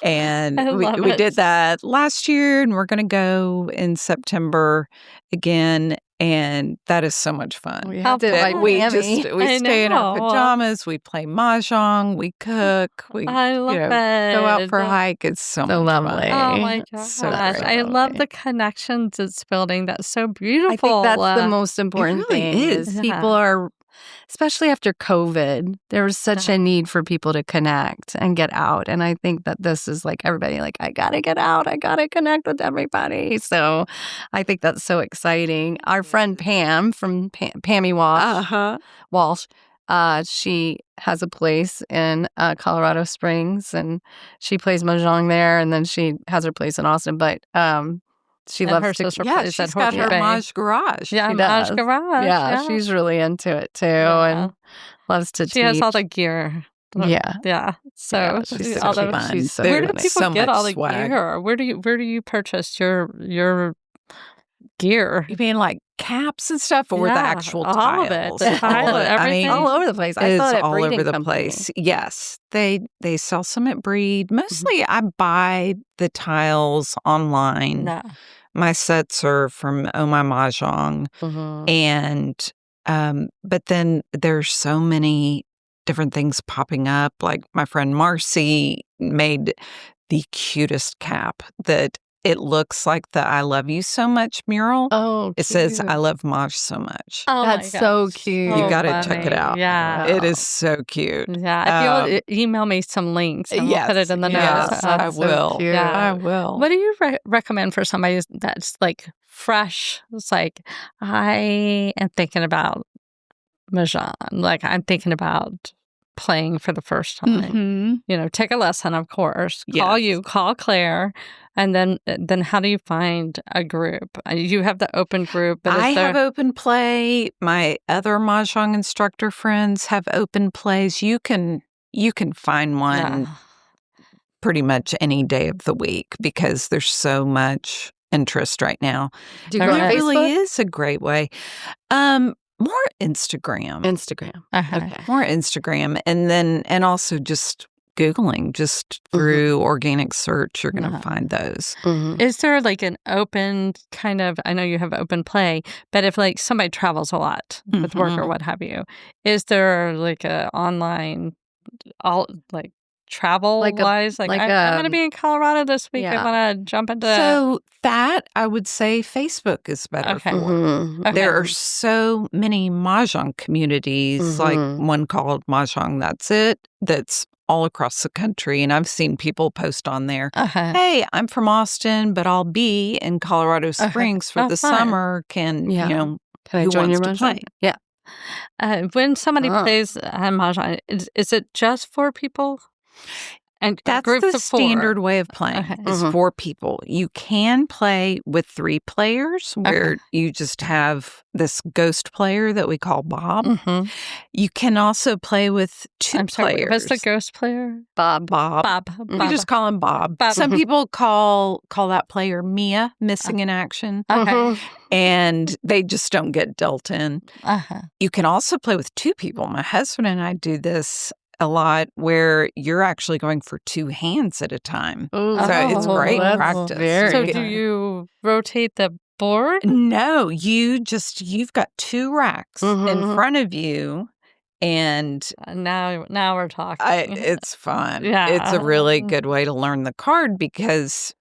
Speaker 7: And
Speaker 6: I love
Speaker 7: we
Speaker 6: it.
Speaker 7: did that last year, and we're going to go in September again. And that is so much fun.
Speaker 5: We
Speaker 6: How
Speaker 5: have to
Speaker 6: fun.
Speaker 5: invite
Speaker 7: We
Speaker 5: Tammy.
Speaker 6: I
Speaker 7: stay in our
Speaker 6: know.
Speaker 7: pajamas. We play mahjong. We cook. We
Speaker 6: I love it.
Speaker 7: go out for a hike. It's so
Speaker 5: So
Speaker 7: much
Speaker 5: lovely.
Speaker 6: Oh my
Speaker 7: It's
Speaker 6: gosh.
Speaker 7: so
Speaker 6: I
Speaker 7: great.
Speaker 6: love the connections it's building. That's so beautiful.
Speaker 5: I think that's the most important
Speaker 7: really
Speaker 5: thing.
Speaker 7: is.
Speaker 5: People are, especially after COVID, there was such a need for people to connect and get out. And I think that this is like everybody, like, I got to get out. I got to connect with everybody. So I think that's so exciting. Our friend Pam from Pammy Walsh, she has a place in Colorado Springs, and she plays Mahjong there. And then she has her place in Austin. But she
Speaker 6: And
Speaker 5: loves
Speaker 6: her
Speaker 5: to
Speaker 6: sister
Speaker 7: Yeah,
Speaker 6: plays at
Speaker 7: she's got her
Speaker 6: Horseshoe Bay.
Speaker 7: Mahj garage.
Speaker 6: Yeah,
Speaker 5: She
Speaker 6: Mahj
Speaker 5: does.
Speaker 6: Garage.
Speaker 5: Yeah, she's really into it too, and loves to
Speaker 6: She has all
Speaker 5: teach.
Speaker 6: the gear.
Speaker 5: Yeah.
Speaker 6: Yeah. So
Speaker 5: Yeah, she's
Speaker 6: all
Speaker 5: so
Speaker 6: the-
Speaker 5: fun. She's so
Speaker 6: where do
Speaker 5: funny.
Speaker 6: people
Speaker 7: So
Speaker 6: get
Speaker 7: much
Speaker 6: all the
Speaker 7: swag.
Speaker 6: gear? Where do you purchase your gear?
Speaker 7: You mean like caps and stuff, or the
Speaker 6: Yeah,
Speaker 7: actual
Speaker 6: all of it.
Speaker 7: tiles?
Speaker 6: The tile, everything.
Speaker 5: all over the place. I saw
Speaker 7: It's
Speaker 5: it at
Speaker 7: all
Speaker 5: Breeding
Speaker 7: over the
Speaker 5: Company.
Speaker 7: place. Yes, they sell some at Breed. Mostly, I buy the tiles online.
Speaker 6: No.
Speaker 7: My sets are from Oh My Mahjong,
Speaker 5: Mhm.
Speaker 7: and but then there's so many different things popping up. Like my friend Marcy made the cutest cap that it looks like the I love you so much mural.
Speaker 5: Oh,
Speaker 7: it says
Speaker 5: cute.
Speaker 7: I love Mahj so much.
Speaker 6: Oh,
Speaker 5: That's so cute.
Speaker 7: You got to check it out.
Speaker 6: Yeah.
Speaker 7: It is so cute.
Speaker 6: Yeah. If you'll email me some links and we'll put it in the notes.
Speaker 7: Yes, I will.
Speaker 5: cute.
Speaker 6: Yeah.
Speaker 7: I will.
Speaker 6: What do you recommend for somebody that's like fresh? It's like, I am thinking about Mahjong. Like, I'm thinking about playing for the first time. Take a lesson, of course. Call you, call Claire, and then how do you find a group? You have the open group, but
Speaker 7: I have open play. My other Mahjong instructor friends have open plays. You can find one pretty much any day of the week because there's so much interest right now.
Speaker 5: Do you go on
Speaker 7: It really
Speaker 5: Facebook?
Speaker 7: is a great way. More Instagram.
Speaker 5: Okay.
Speaker 7: More Instagram. And also just Googling, just through organic search, you're going to find those.
Speaker 6: Is there like an open kind of, I know you have open play, but if like somebody travels a lot with work or what have you, is there like a online, travel wise? I'm going to be in Colorado this week. I want to jump into.
Speaker 7: So that I would say Facebook is better for.
Speaker 6: Okay.
Speaker 7: There are so many Mahjong communities, like one called Mahjong That's It, that's all across the country. And I've seen people post on there, hey, I'm from Austin, but I'll be in Colorado Springs for the summer. Can I
Speaker 5: join your
Speaker 7: Mahjong?
Speaker 5: Mahjong? Yeah.
Speaker 6: When somebody plays Mahjong, is it just 4 people? And
Speaker 7: that's
Speaker 6: groups
Speaker 7: the
Speaker 6: of 4.
Speaker 7: standard way of playing is 4 people. You can play with 3 players where you just have this ghost player that we call Bob. You can also play with 2 players.
Speaker 6: What's the ghost player?
Speaker 7: Bob. You just call him Bob. Some people call that player Mia, missing in action. And they just don't get dealt in. You can also play with 2 people. My husband and I do this a lot where you're actually going for 2 hands at a time. So it's great practice.
Speaker 6: So do you rotate the board?
Speaker 7: No, you've got 2 racks in front of you. And
Speaker 6: now we're talking.
Speaker 7: It's fun.
Speaker 6: Yeah.
Speaker 7: It's a really good way to learn the card because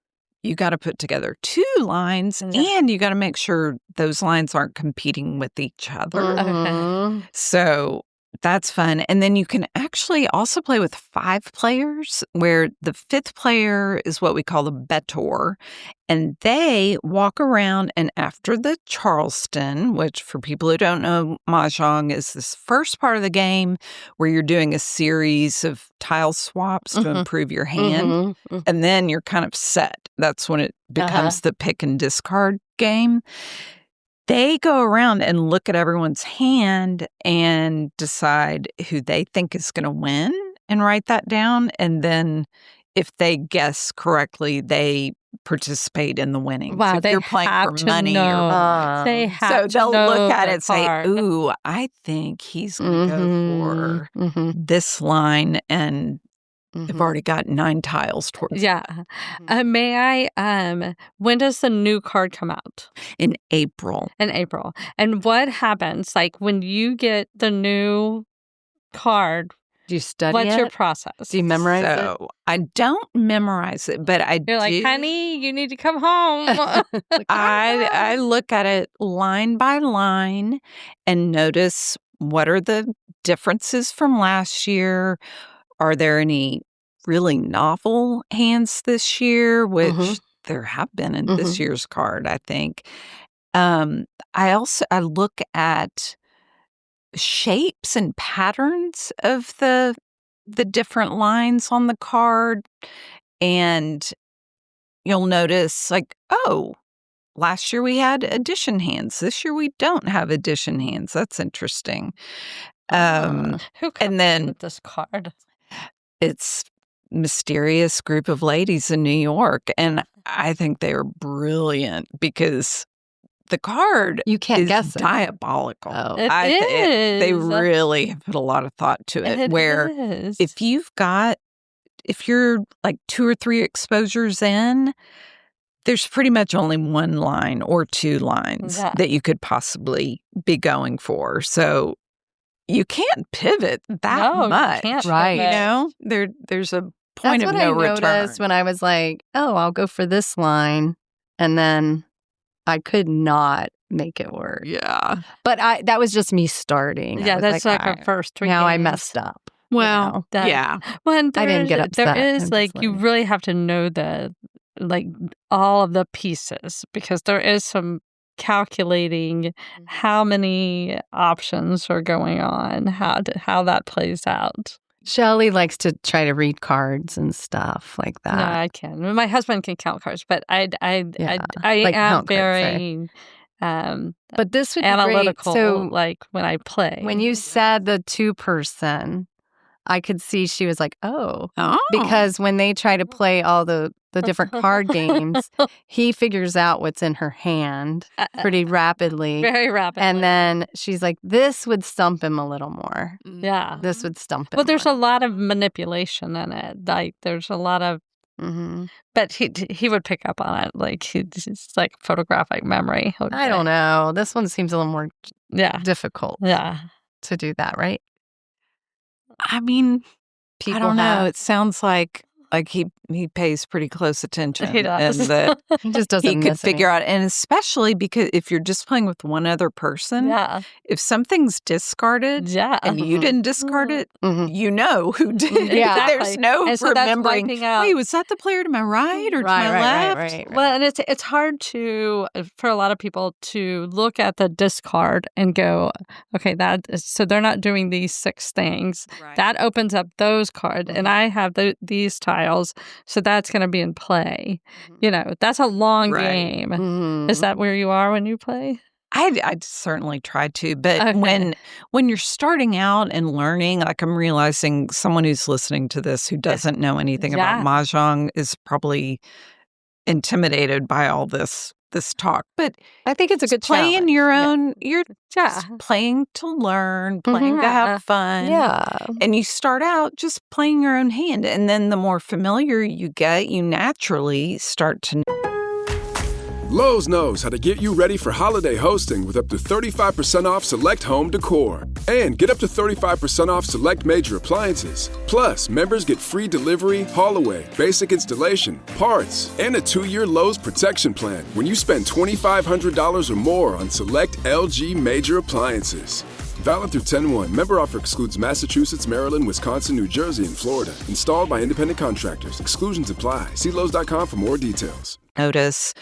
Speaker 7: you got to put together 2 lines and you got to make sure those lines aren't competing with each other. So that's fun. And then you can actually also play with 5 players where the 5th player is what we call the bettor. And they walk around and after the Charleston, which for people who don't know, Mahjong is this first part of the game where you're doing a series of tile swaps to improve your hand. And then you're kind of set. That's when it becomes the pick and discard game. They go around and look at everyone's hand and decide who they think is going to win and write that down. And then if they guess correctly, they participate in the winning.
Speaker 6: Wow,
Speaker 7: so if you're playing for money,
Speaker 6: they have
Speaker 7: so
Speaker 6: to
Speaker 7: they'll
Speaker 6: know
Speaker 7: look at
Speaker 6: the
Speaker 7: it and say,
Speaker 6: card.
Speaker 7: "Ooh, I think he's going to go for this line," and they've already got 9 tiles towards.
Speaker 6: Yeah. May I? When does the new card come out?
Speaker 7: In April.
Speaker 6: In April. And what happens? Like when you get the new card.
Speaker 5: Do you study
Speaker 6: What's
Speaker 5: it?
Speaker 6: your process?
Speaker 5: Do you memorize it?
Speaker 7: So I don't memorize it, but
Speaker 6: You're like, honey, you need to come home.
Speaker 7: I look at it line by line and notice what are the differences from last year. Are there any really novel hands this year, which there have been in this year's card, I think. I look at shapes and patterns of the different lines on the card, and you'll notice like, oh, last year we had addition hands. This year we don't have addition hands. That's interesting.
Speaker 6: Who comes
Speaker 7: and then
Speaker 6: with this card?
Speaker 7: It's mysterious group of ladies in New York, and I think they are brilliant because the card
Speaker 5: You can't
Speaker 7: is
Speaker 5: guess it.
Speaker 7: diabolical.
Speaker 5: Oh.
Speaker 7: They really have put a lot of thought to it. Where
Speaker 6: is.
Speaker 7: if you're like 2 or 3 exposures in, there's pretty much only 1 line or 2 lines that you could possibly be going for. So you can't pivot that much.
Speaker 6: You can't
Speaker 5: Right.
Speaker 7: You know, there's a point
Speaker 5: That's
Speaker 7: of
Speaker 5: what
Speaker 7: no
Speaker 5: I
Speaker 7: return.
Speaker 5: noticed when I was like, oh, I'll go for this line. And then I could not make it work.
Speaker 7: Yeah.
Speaker 5: But that was just me starting.
Speaker 6: Yeah, that's like
Speaker 5: "All
Speaker 6: our first 3
Speaker 5: now I
Speaker 6: games."
Speaker 5: messed up.
Speaker 7: Well,
Speaker 6: That-
Speaker 7: yeah.
Speaker 6: Well, and
Speaker 5: I didn't get upset.
Speaker 6: There
Speaker 5: I'm
Speaker 6: is
Speaker 5: just
Speaker 6: like you
Speaker 5: like-
Speaker 6: really have to know like all of the pieces because there is some calculating how many options are going on, how that plays out.
Speaker 5: Shelly likes to try to read cards and stuff like that.
Speaker 6: No, I can. My husband can count cards, but I
Speaker 5: like
Speaker 6: am
Speaker 5: count cards,
Speaker 6: very
Speaker 5: But this would be
Speaker 6: analytical.
Speaker 5: great. So
Speaker 6: like when I play,
Speaker 5: when you said the 2-person, I could see she was like, oh.
Speaker 7: Oh.
Speaker 5: Because when they try to play all the different card games, he figures out what's in her hand pretty rapidly.
Speaker 6: very rapidly,
Speaker 5: And then she's like, this would stump him a little more.
Speaker 6: yeah,
Speaker 5: This would stump him.
Speaker 6: well, there's
Speaker 5: more.
Speaker 6: a lot of manipulation in it. Like there's a lot of, but he would pick up on it. Like it's like photographic memory.
Speaker 5: I don't know. This one seems a little more
Speaker 6: Yeah,
Speaker 5: difficult
Speaker 6: yeah.
Speaker 5: to do that, right?
Speaker 7: I mean,
Speaker 5: People
Speaker 7: I don't know.
Speaker 5: have-
Speaker 7: It sounds like he pays pretty close attention.
Speaker 6: He does.
Speaker 7: And that
Speaker 5: He just doesn't
Speaker 7: he could
Speaker 5: miss
Speaker 7: figure
Speaker 5: any.
Speaker 7: out, and especially because if you're just playing with one other person,
Speaker 6: Yeah,
Speaker 7: if something's discarded
Speaker 6: yeah.
Speaker 7: and you didn't discard it,
Speaker 5: Mhm.
Speaker 7: you know who did.
Speaker 5: Yeah.
Speaker 7: There's
Speaker 6: Exactly.
Speaker 7: no
Speaker 6: And so that's
Speaker 7: remembering.
Speaker 6: wiping out-
Speaker 7: Wait, was that the player to my right or to my left?
Speaker 5: Right.
Speaker 6: Well, and it's hard to for a lot of people to look at the discard and go, okay, so they're not doing these 6 things.
Speaker 7: Right.
Speaker 6: That opens up those cards, and I have these tiles, so that's going to be in play. You know, that's a long
Speaker 7: Right.
Speaker 6: game.
Speaker 5: Mhm.
Speaker 6: Is that where you are when you play?
Speaker 7: I certainly try to, but
Speaker 6: Okay.
Speaker 7: when you're starting out and learning, like I'm realizing someone who's listening to this who doesn't know anything
Speaker 6: Yeah.
Speaker 7: about Mahjong is probably intimidated by all this talk. But
Speaker 5: I think it's a good
Speaker 7: playing
Speaker 5: challenge.
Speaker 7: your own, you're
Speaker 6: Yeah.
Speaker 7: just playing to learn, playing to
Speaker 6: Yeah.
Speaker 7: have fun.
Speaker 5: Yeah.
Speaker 7: And you start out just playing your own hand. And then the more familiar you get, you naturally start to.
Speaker 9: Lowe's knows how to get you ready for holiday hosting with up to 35% off select home decor. And get up to 35% off select major appliances. Plus, members get free delivery, haul away, basic installation, parts, and a 2-year Lowe's protection plan when you spend $2,500 or more on select LG major appliances. Valid through 10/1. Member offer excludes Massachusetts, Maryland, Wisconsin, New Jersey, and Florida. Installed by independent contractors. Exclusions apply. See Lowe's.com for more details.
Speaker 7: Notice,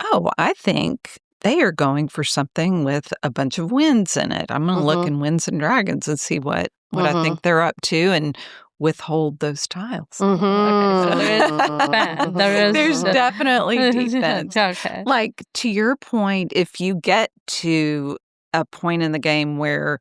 Speaker 7: oh, I think they are going for something with a bunch of winds in it. I'm going to look in Winds and Dragons and see what I think they're up to and withhold those tiles.
Speaker 6: Okay, so there is defense.
Speaker 7: There's definitely defense.
Speaker 6: Okay.
Speaker 7: Like, to your point, if you get to a point in the game where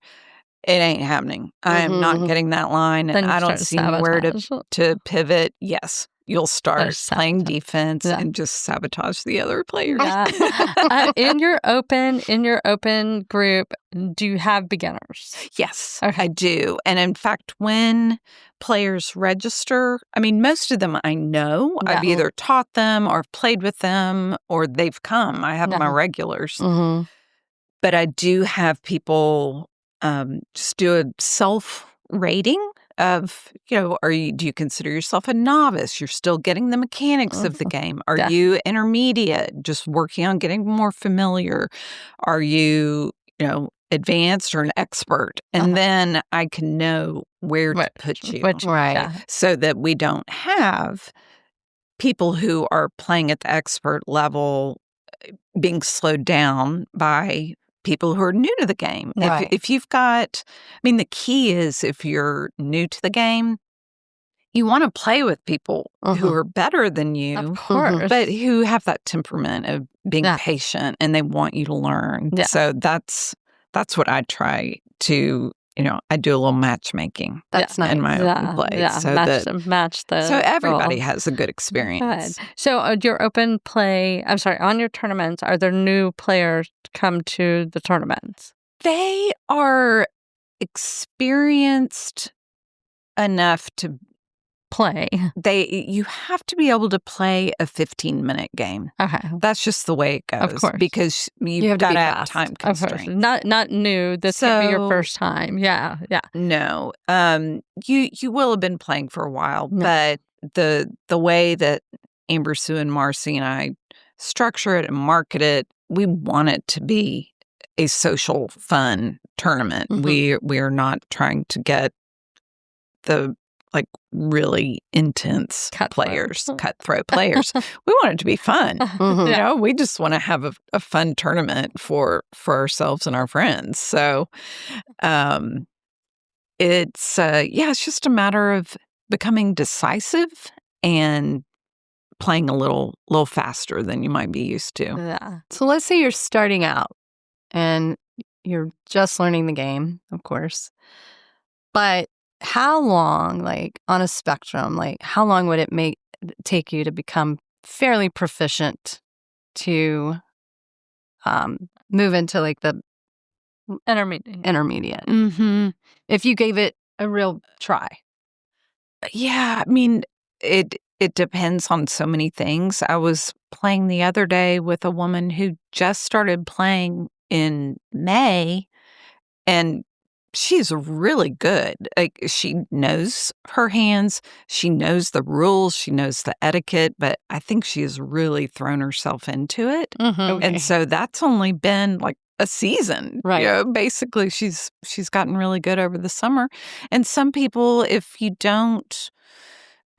Speaker 7: it ain't happening, I am not getting that line,
Speaker 6: Then
Speaker 7: and
Speaker 6: you
Speaker 7: I don't
Speaker 6: start
Speaker 7: see anywhere
Speaker 6: sabotage.
Speaker 7: to pivot, yes, you'll start
Speaker 6: There's
Speaker 7: playing
Speaker 6: sabotage.
Speaker 7: defense
Speaker 6: Yeah.
Speaker 7: and just sabotage the other players.
Speaker 6: Yeah. In your open group, do you have beginners?
Speaker 7: Yes,
Speaker 6: Okay.
Speaker 7: I do. And in fact, when players register, I mean, most of them I know. I've
Speaker 6: Yeah.
Speaker 7: either taught them or played with them or they've come. I have my
Speaker 6: Yeah.
Speaker 7: regulars.
Speaker 5: Mhm.
Speaker 7: But I do have people just do a self-rating of, do you consider yourself a novice? You're still getting the mechanics of the game. Are
Speaker 6: Yeah.
Speaker 7: you intermediate, just working on getting more familiar? Are you, advanced or an expert? And then I can know where to put you.
Speaker 5: Right.
Speaker 6: Yeah.
Speaker 7: So that we don't have people who are playing at the expert level being slowed down by people who are new to the game.
Speaker 5: Right.
Speaker 7: If you've got, the key is if you're new to the game, you want to play with people who are better than you,
Speaker 6: Of course.
Speaker 7: but who have that temperament of being
Speaker 6: Yeah.
Speaker 7: patient and they want you to learn.
Speaker 6: Yeah.
Speaker 7: So that's what I try to, I do a little matchmaking.
Speaker 5: That's nice.
Speaker 7: In my open play.
Speaker 6: Yeah.
Speaker 7: So
Speaker 6: match the
Speaker 7: so everybody
Speaker 6: role.
Speaker 7: has a good experience.
Speaker 6: Good. So your open play, on your tournaments, are there new players come to the tournaments?
Speaker 7: They are experienced enough to
Speaker 6: Play.
Speaker 7: you have to be able to play a 15-minute game.
Speaker 6: Okay.
Speaker 7: That's just the way it goes.
Speaker 6: Of course.
Speaker 7: Because
Speaker 5: You
Speaker 7: you've
Speaker 5: have to
Speaker 7: got
Speaker 5: be
Speaker 7: to have
Speaker 5: fast.
Speaker 7: time
Speaker 6: Of course.
Speaker 7: constraints.
Speaker 6: Not new. This could be your
Speaker 7: So-
Speaker 6: first time. Yeah. Yeah.
Speaker 7: No. You will have been playing for a while,
Speaker 6: No.
Speaker 7: but the way that Amber Sue and Marcy and I structure it and market it, we want it to be a social, fun tournament. We are not trying to get the really intense cutthroat players. We want it to be fun. We just want to have a fun tournament for ourselves and our friends. So it's just a matter of becoming decisive and playing a little faster than you might be used to.
Speaker 5: Yeah. So let's say you're starting out and you're just learning the game, of course. But how long, on a spectrum, how long would it take you to become fairly proficient to move into the intermediate? If you gave it a real try.
Speaker 7: Yeah, I mean, it depends on so many things. I was playing the other day with a woman who just started playing in May, and she's really good. She knows her hands, she knows the rules, she knows the etiquette, but I think she has really thrown herself into it.
Speaker 5: Okay.
Speaker 7: And so that's only been a season.
Speaker 5: Right.
Speaker 7: Basically, she's gotten really good over the summer. And some people,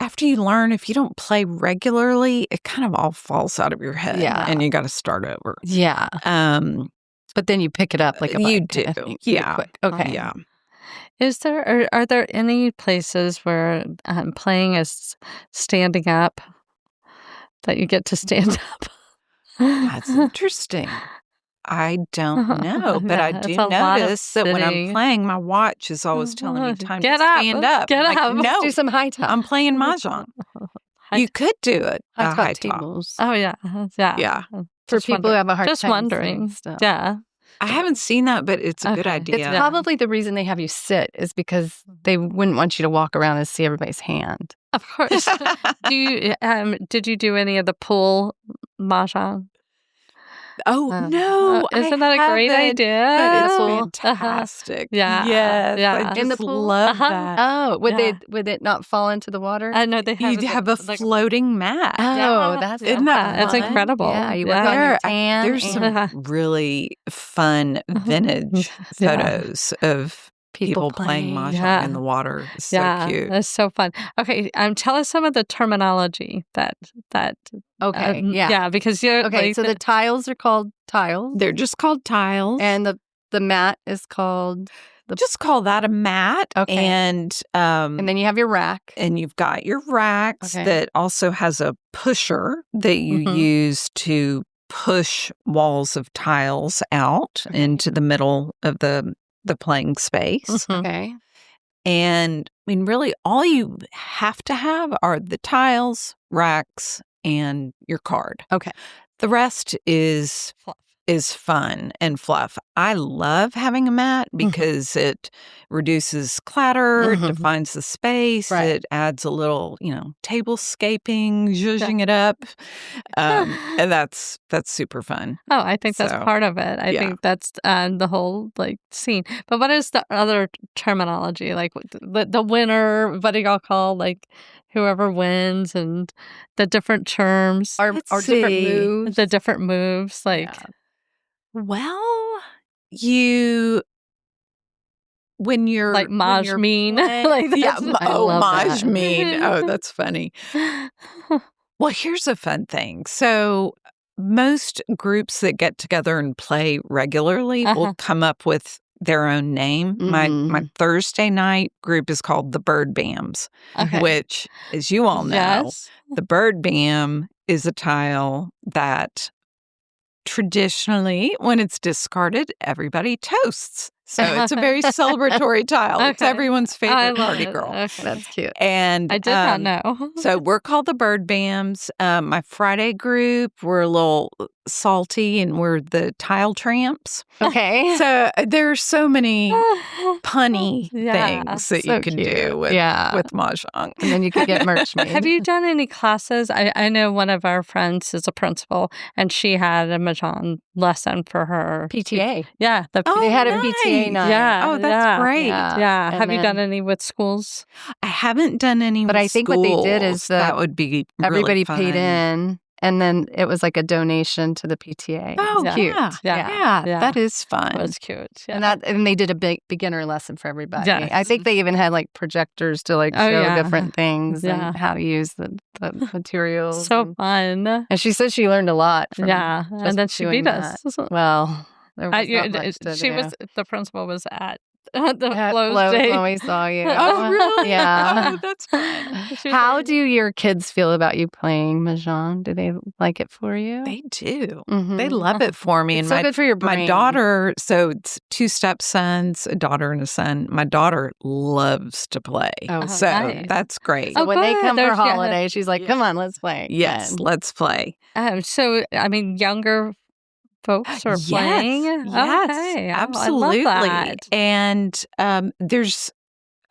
Speaker 7: after you learn, if you don't play regularly, it kind of all falls out of your head.
Speaker 5: Yeah.
Speaker 7: And you got to start over.
Speaker 5: Yeah. But then you pick it up like a bike.
Speaker 7: You do. Yeah.
Speaker 5: Quick. Okay.
Speaker 7: Yeah.
Speaker 6: Are there any places where playing is standing up that you get to stand up?
Speaker 7: That's interesting. I don't know, but I do notice that when I'm playing, my watch is always telling me time to stand up.
Speaker 6: Get up.
Speaker 7: No,
Speaker 5: do some high top.
Speaker 7: I'm playing Mahjong. You could do it.
Speaker 5: High top tables.
Speaker 6: Oh, yeah. Yeah.
Speaker 7: Yeah.
Speaker 5: For people who have a hard time.
Speaker 6: Just wondering.
Speaker 5: Stuff.
Speaker 6: Yeah.
Speaker 7: I haven't seen that, but it's a good idea.
Speaker 5: It's probably the reason they have you sit is because they wouldn't want you to walk around and see everybody's hand.
Speaker 6: Of course. Did you do any of the pool Mahjong?
Speaker 7: Oh, no.
Speaker 6: Isn't that a great idea?
Speaker 7: That is fantastic.
Speaker 6: Yeah.
Speaker 7: Yes.
Speaker 6: Yeah.
Speaker 7: I
Speaker 5: In the
Speaker 7: just
Speaker 5: pool?
Speaker 7: love that.
Speaker 5: Oh, would it not fall into the water?
Speaker 6: I know they have.
Speaker 7: You'd have a floating mat.
Speaker 5: Oh, that's
Speaker 7: Isn't that
Speaker 6: It's
Speaker 7: fun?
Speaker 6: incredible.
Speaker 5: Yeah, you work on your tan.
Speaker 7: There's some really fun vintage photos of people playing Mahjong in the water. It's so cute.
Speaker 6: That's so fun. Okay, tell us some of the terminology that.
Speaker 5: Okay,
Speaker 6: yeah, because you're
Speaker 5: okay. So the tiles are called tiles.
Speaker 7: They're just called tiles,
Speaker 5: and the mat is called.
Speaker 7: Just call that a mat.
Speaker 5: Okay,
Speaker 7: and
Speaker 5: then you have your rack,
Speaker 7: and you've got your racks that also has a pusher that you use to push walls of tiles out into the middle of the playing space.
Speaker 5: Okay.
Speaker 7: And I mean, really, all you have to have are the tiles, racks, and your card.
Speaker 5: Okay.
Speaker 7: The rest is fun and fluff. I love having a mat because it reduces clatter, it defines the space, it adds a little, tablescaping, zhuzhing it up. And that's super fun.
Speaker 6: Oh, I think that's part of it. I think that's the whole scene. But what is the other terminology? Like the winner, what do y'all call whoever wins and the different terms?
Speaker 5: Or different moves.
Speaker 6: The different moves.
Speaker 7: Well, when you're
Speaker 6: Mahj mean.
Speaker 7: Mahj mean. Oh, that's funny. Well, here's a fun thing. So most groups that get together and play regularly will come up with their own name. My Thursday night group is called the Bird Bams, which, as you all know, the Bird Bam is a tile that traditionally, when it's discarded, everybody toasts. So it's a very celebratory tile. It's everyone's favorite party girl.
Speaker 5: Okay. That's cute.
Speaker 7: And
Speaker 6: I did not know.
Speaker 7: So we're called the Bird Bams. My Friday group, we're a little salty and we're the Tile Tramps.
Speaker 5: Okay.
Speaker 7: So there's so many punny things that you can do with Mahjong.
Speaker 5: And then you could get merch made.
Speaker 6: Have you done any classes? I know one of our friends is a principal and she had a Mahjong lesson for her
Speaker 5: PTA.
Speaker 6: Yeah.
Speaker 5: They had a PTA PTA night.
Speaker 6: Yeah.
Speaker 7: Oh, that's great.
Speaker 6: Yeah.
Speaker 5: And
Speaker 6: Have you done
Speaker 5: then-
Speaker 6: any with schools?
Speaker 7: I haven't done any
Speaker 5: But
Speaker 7: with
Speaker 5: I think what they did is
Speaker 7: schools. That would be really
Speaker 5: everybody
Speaker 7: fun.
Speaker 5: paid in, and then it was like a donation to the PTA.
Speaker 7: Oh,
Speaker 6: Yeah.
Speaker 5: Cute.
Speaker 7: Yeah.
Speaker 6: Yeah.
Speaker 7: That is fun.
Speaker 6: It was cute. Yeah.
Speaker 5: And they did a big beginner lesson for everybody.
Speaker 6: Yes.
Speaker 5: I think they even had like projectors to like
Speaker 6: Oh,
Speaker 5: show
Speaker 6: yeah.
Speaker 5: different things
Speaker 6: Yeah.
Speaker 5: and how to use the materials.
Speaker 6: So fun.
Speaker 5: and she said she learned a lot from
Speaker 6: Yeah.
Speaker 5: just
Speaker 6: And then she
Speaker 5: doing
Speaker 6: beat us.
Speaker 5: that. Well, there was not much to
Speaker 6: She
Speaker 5: do.
Speaker 6: was, the principal was at the
Speaker 5: At
Speaker 6: close
Speaker 5: Flo's
Speaker 6: day.
Speaker 5: when we saw you.
Speaker 7: Oh, really?
Speaker 5: Yeah.
Speaker 7: Oh, that's fun.
Speaker 6: She was
Speaker 5: How
Speaker 6: like-
Speaker 5: do your kids feel about you playing Mahjong? Do they like it for you?
Speaker 7: They do.
Speaker 5: Mhm.
Speaker 7: They love it for me.
Speaker 5: It's
Speaker 7: and
Speaker 5: so good for your
Speaker 7: my
Speaker 5: brain.
Speaker 7: daughter, so it's 2 stepsons, a daughter and a son. My daughter loves to play.
Speaker 5: Oh,
Speaker 7: so
Speaker 6: nice.
Speaker 7: that's great.
Speaker 5: So
Speaker 6: Oh,
Speaker 5: when they
Speaker 6: good.
Speaker 5: come for
Speaker 6: There's your-
Speaker 5: holiday, she's like, "Come on, let's play."
Speaker 7: Yes,
Speaker 5: Good.
Speaker 7: let's play.
Speaker 6: So, I mean, younger folks are playing?
Speaker 7: Yes,
Speaker 6: Okay. Oh,
Speaker 7: absolutely.
Speaker 6: I love that.
Speaker 7: And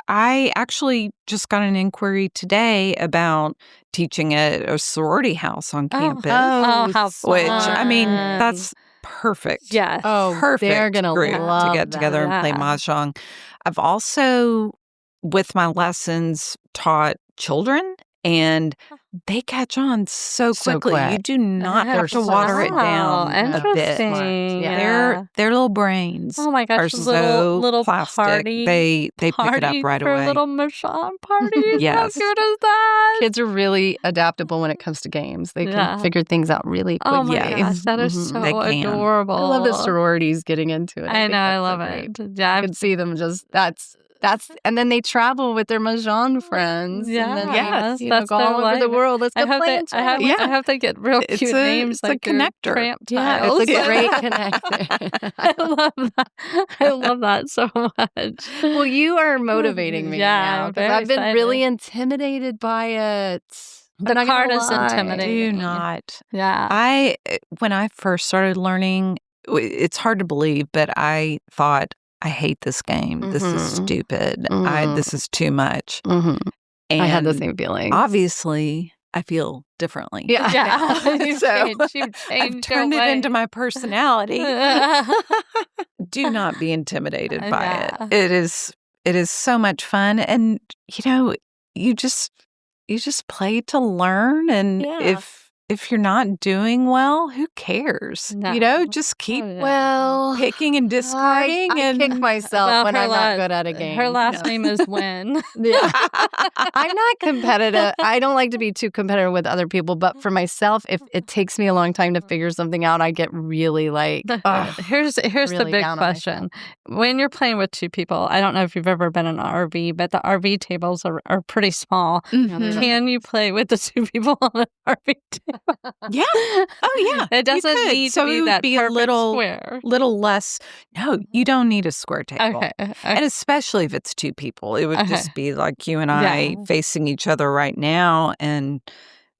Speaker 7: I actually just got an inquiry today about teaching at a sorority house on campus,
Speaker 6: Oh, how fun.
Speaker 7: which, I mean, that's perfect.
Speaker 6: Yes.
Speaker 5: Oh,
Speaker 7: Perfect
Speaker 5: they're gonna
Speaker 7: group
Speaker 5: love
Speaker 7: to get together
Speaker 5: that.
Speaker 7: and play
Speaker 6: Yeah.
Speaker 7: Mahjong. I've also, with my lessons, taught children, and they catch on so
Speaker 5: So
Speaker 7: quickly. You
Speaker 5: quick.
Speaker 7: do not
Speaker 5: They're
Speaker 7: have to water it
Speaker 6: Wow,
Speaker 7: down a bit.
Speaker 6: interesting.
Speaker 5: Yeah.
Speaker 7: Their little brains
Speaker 6: Oh my
Speaker 7: are
Speaker 6: gosh,
Speaker 7: so
Speaker 6: little
Speaker 7: plastic.
Speaker 6: party.
Speaker 7: They pick it up right
Speaker 6: for
Speaker 7: away.
Speaker 6: little Mahjong parties.
Speaker 7: Yes.
Speaker 6: How good is that?
Speaker 5: Kids are really adaptable when it comes to games. They can
Speaker 6: Yeah.
Speaker 5: figure things out really quickly.
Speaker 6: Oh my
Speaker 7: Yes.
Speaker 6: gosh, that is
Speaker 5: Mhm.
Speaker 6: so
Speaker 7: They can.
Speaker 6: adorable.
Speaker 5: I love the sororities getting into it.
Speaker 6: I
Speaker 5: think
Speaker 6: know, I
Speaker 5: that's so
Speaker 6: love
Speaker 5: great.
Speaker 6: it. Yeah,
Speaker 5: I could see them just and then they travel with their Mahjong friends.
Speaker 6: Yeah,
Speaker 5: and then
Speaker 7: Yes,
Speaker 5: they, go all over the world. Let's go play in
Speaker 6: I
Speaker 5: tournaments.
Speaker 6: hope they get real
Speaker 7: It's
Speaker 6: cute names
Speaker 7: a
Speaker 6: like your
Speaker 7: connector.
Speaker 6: tramp
Speaker 5: Yeah,
Speaker 6: tiles.
Speaker 5: it's a great connector.
Speaker 6: I love that. I love that so much.
Speaker 5: Well, you are motivating me
Speaker 6: Yeah,
Speaker 5: now
Speaker 6: I'm
Speaker 5: because
Speaker 6: very
Speaker 5: I've been really
Speaker 6: excited.
Speaker 5: intimidated by it.
Speaker 6: The
Speaker 5: I'm not
Speaker 6: card
Speaker 5: gonna
Speaker 6: is
Speaker 5: lie.
Speaker 6: intimidating.
Speaker 7: Do not.
Speaker 6: Yeah.
Speaker 7: When I first started learning, it's hard to believe, but I thought, I hate this game. This is
Speaker 5: Mhm.
Speaker 7: stupid.
Speaker 5: Mhm.
Speaker 7: This is too much.
Speaker 5: Mhm.
Speaker 7: And
Speaker 5: I had the same feeling.
Speaker 7: obviously, I feel differently.
Speaker 5: Yeah.
Speaker 6: Yeah.
Speaker 7: So
Speaker 6: You've
Speaker 7: I've
Speaker 6: changed your
Speaker 7: turned it
Speaker 6: way.
Speaker 7: into my personality. Do not be intimidated by
Speaker 6: Yeah.
Speaker 7: it. It is so much fun, and you just play to learn, and
Speaker 5: Yeah.
Speaker 7: if you're not doing well, who cares?
Speaker 6: No.
Speaker 7: Just keep
Speaker 6: Oh, yeah.
Speaker 5: Well,
Speaker 7: picking and discarding,
Speaker 5: I
Speaker 7: and
Speaker 5: kick myself
Speaker 6: Well,
Speaker 5: when
Speaker 6: her
Speaker 5: I'm
Speaker 6: la-
Speaker 5: not good at a game.
Speaker 6: Her last name is Wynn.
Speaker 5: Yeah. I'm not competitive. I don't like to be too competitive with other people, but for myself, if it takes me a long time to figure something out, I get really like,
Speaker 6: Here's the
Speaker 5: really
Speaker 6: big
Speaker 5: down on
Speaker 6: question. When you're playing with 2 people, I don't know if you've ever been in an RV, but the RV tables are pretty small.
Speaker 7: Mhm.
Speaker 6: Can you play with the 2 people on an RV table?
Speaker 7: Yeah. Oh, yeah.
Speaker 6: It
Speaker 7: You
Speaker 6: doesn't
Speaker 7: could.
Speaker 6: need
Speaker 7: So
Speaker 6: to
Speaker 7: it
Speaker 6: be
Speaker 7: would
Speaker 6: that
Speaker 7: be a
Speaker 6: perfect
Speaker 7: little
Speaker 6: square.
Speaker 7: less. No, you don't need a square table.
Speaker 6: Okay.
Speaker 7: And especially if it's 2 people, it would
Speaker 6: Okay.
Speaker 7: just be like you and I
Speaker 6: Yeah.
Speaker 7: facing each other right now, and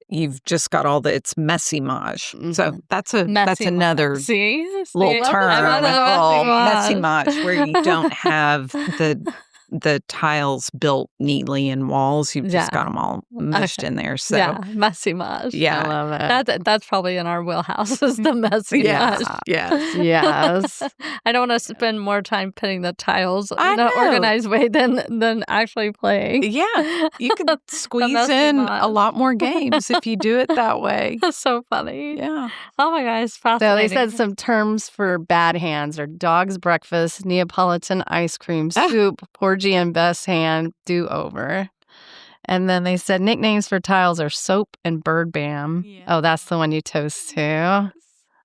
Speaker 7: you've just got it's messy Maj. So that's
Speaker 6: Messy
Speaker 7: another
Speaker 6: Maj. See?
Speaker 7: little
Speaker 6: See?
Speaker 7: term
Speaker 6: I love the
Speaker 7: called
Speaker 6: messy
Speaker 7: messy
Speaker 6: Maj.
Speaker 7: Maj, where you don't have the tiles built neatly in walls. You've just
Speaker 6: Yeah.
Speaker 7: got them all mushed
Speaker 6: Okay.
Speaker 7: in there. So
Speaker 6: Yeah, messy Maj.
Speaker 7: yeah.
Speaker 5: I love it.
Speaker 6: That's probably in our wheelhouse is the messy
Speaker 7: Yes.
Speaker 6: Maj.
Speaker 7: Yes.
Speaker 5: Yes.
Speaker 6: I don't want to spend more time putting the tiles
Speaker 7: I
Speaker 6: in an
Speaker 7: know.
Speaker 6: organized way than actually playing.
Speaker 7: Yeah. You could squeeze
Speaker 6: messy
Speaker 7: in
Speaker 6: Maj.
Speaker 7: a lot more games if you do it that way.
Speaker 6: That's so funny.
Speaker 7: Yeah.
Speaker 6: Oh my gosh,
Speaker 5: So
Speaker 6: fascinating.
Speaker 5: they said some terms for bad hands are dog's breakfast, Neapolitan ice cream, soup, porgy and best hand, do-over. And then they said nicknames for tiles are soap and bird bam.
Speaker 7: Yeah.
Speaker 5: Oh, that's the one you toast to.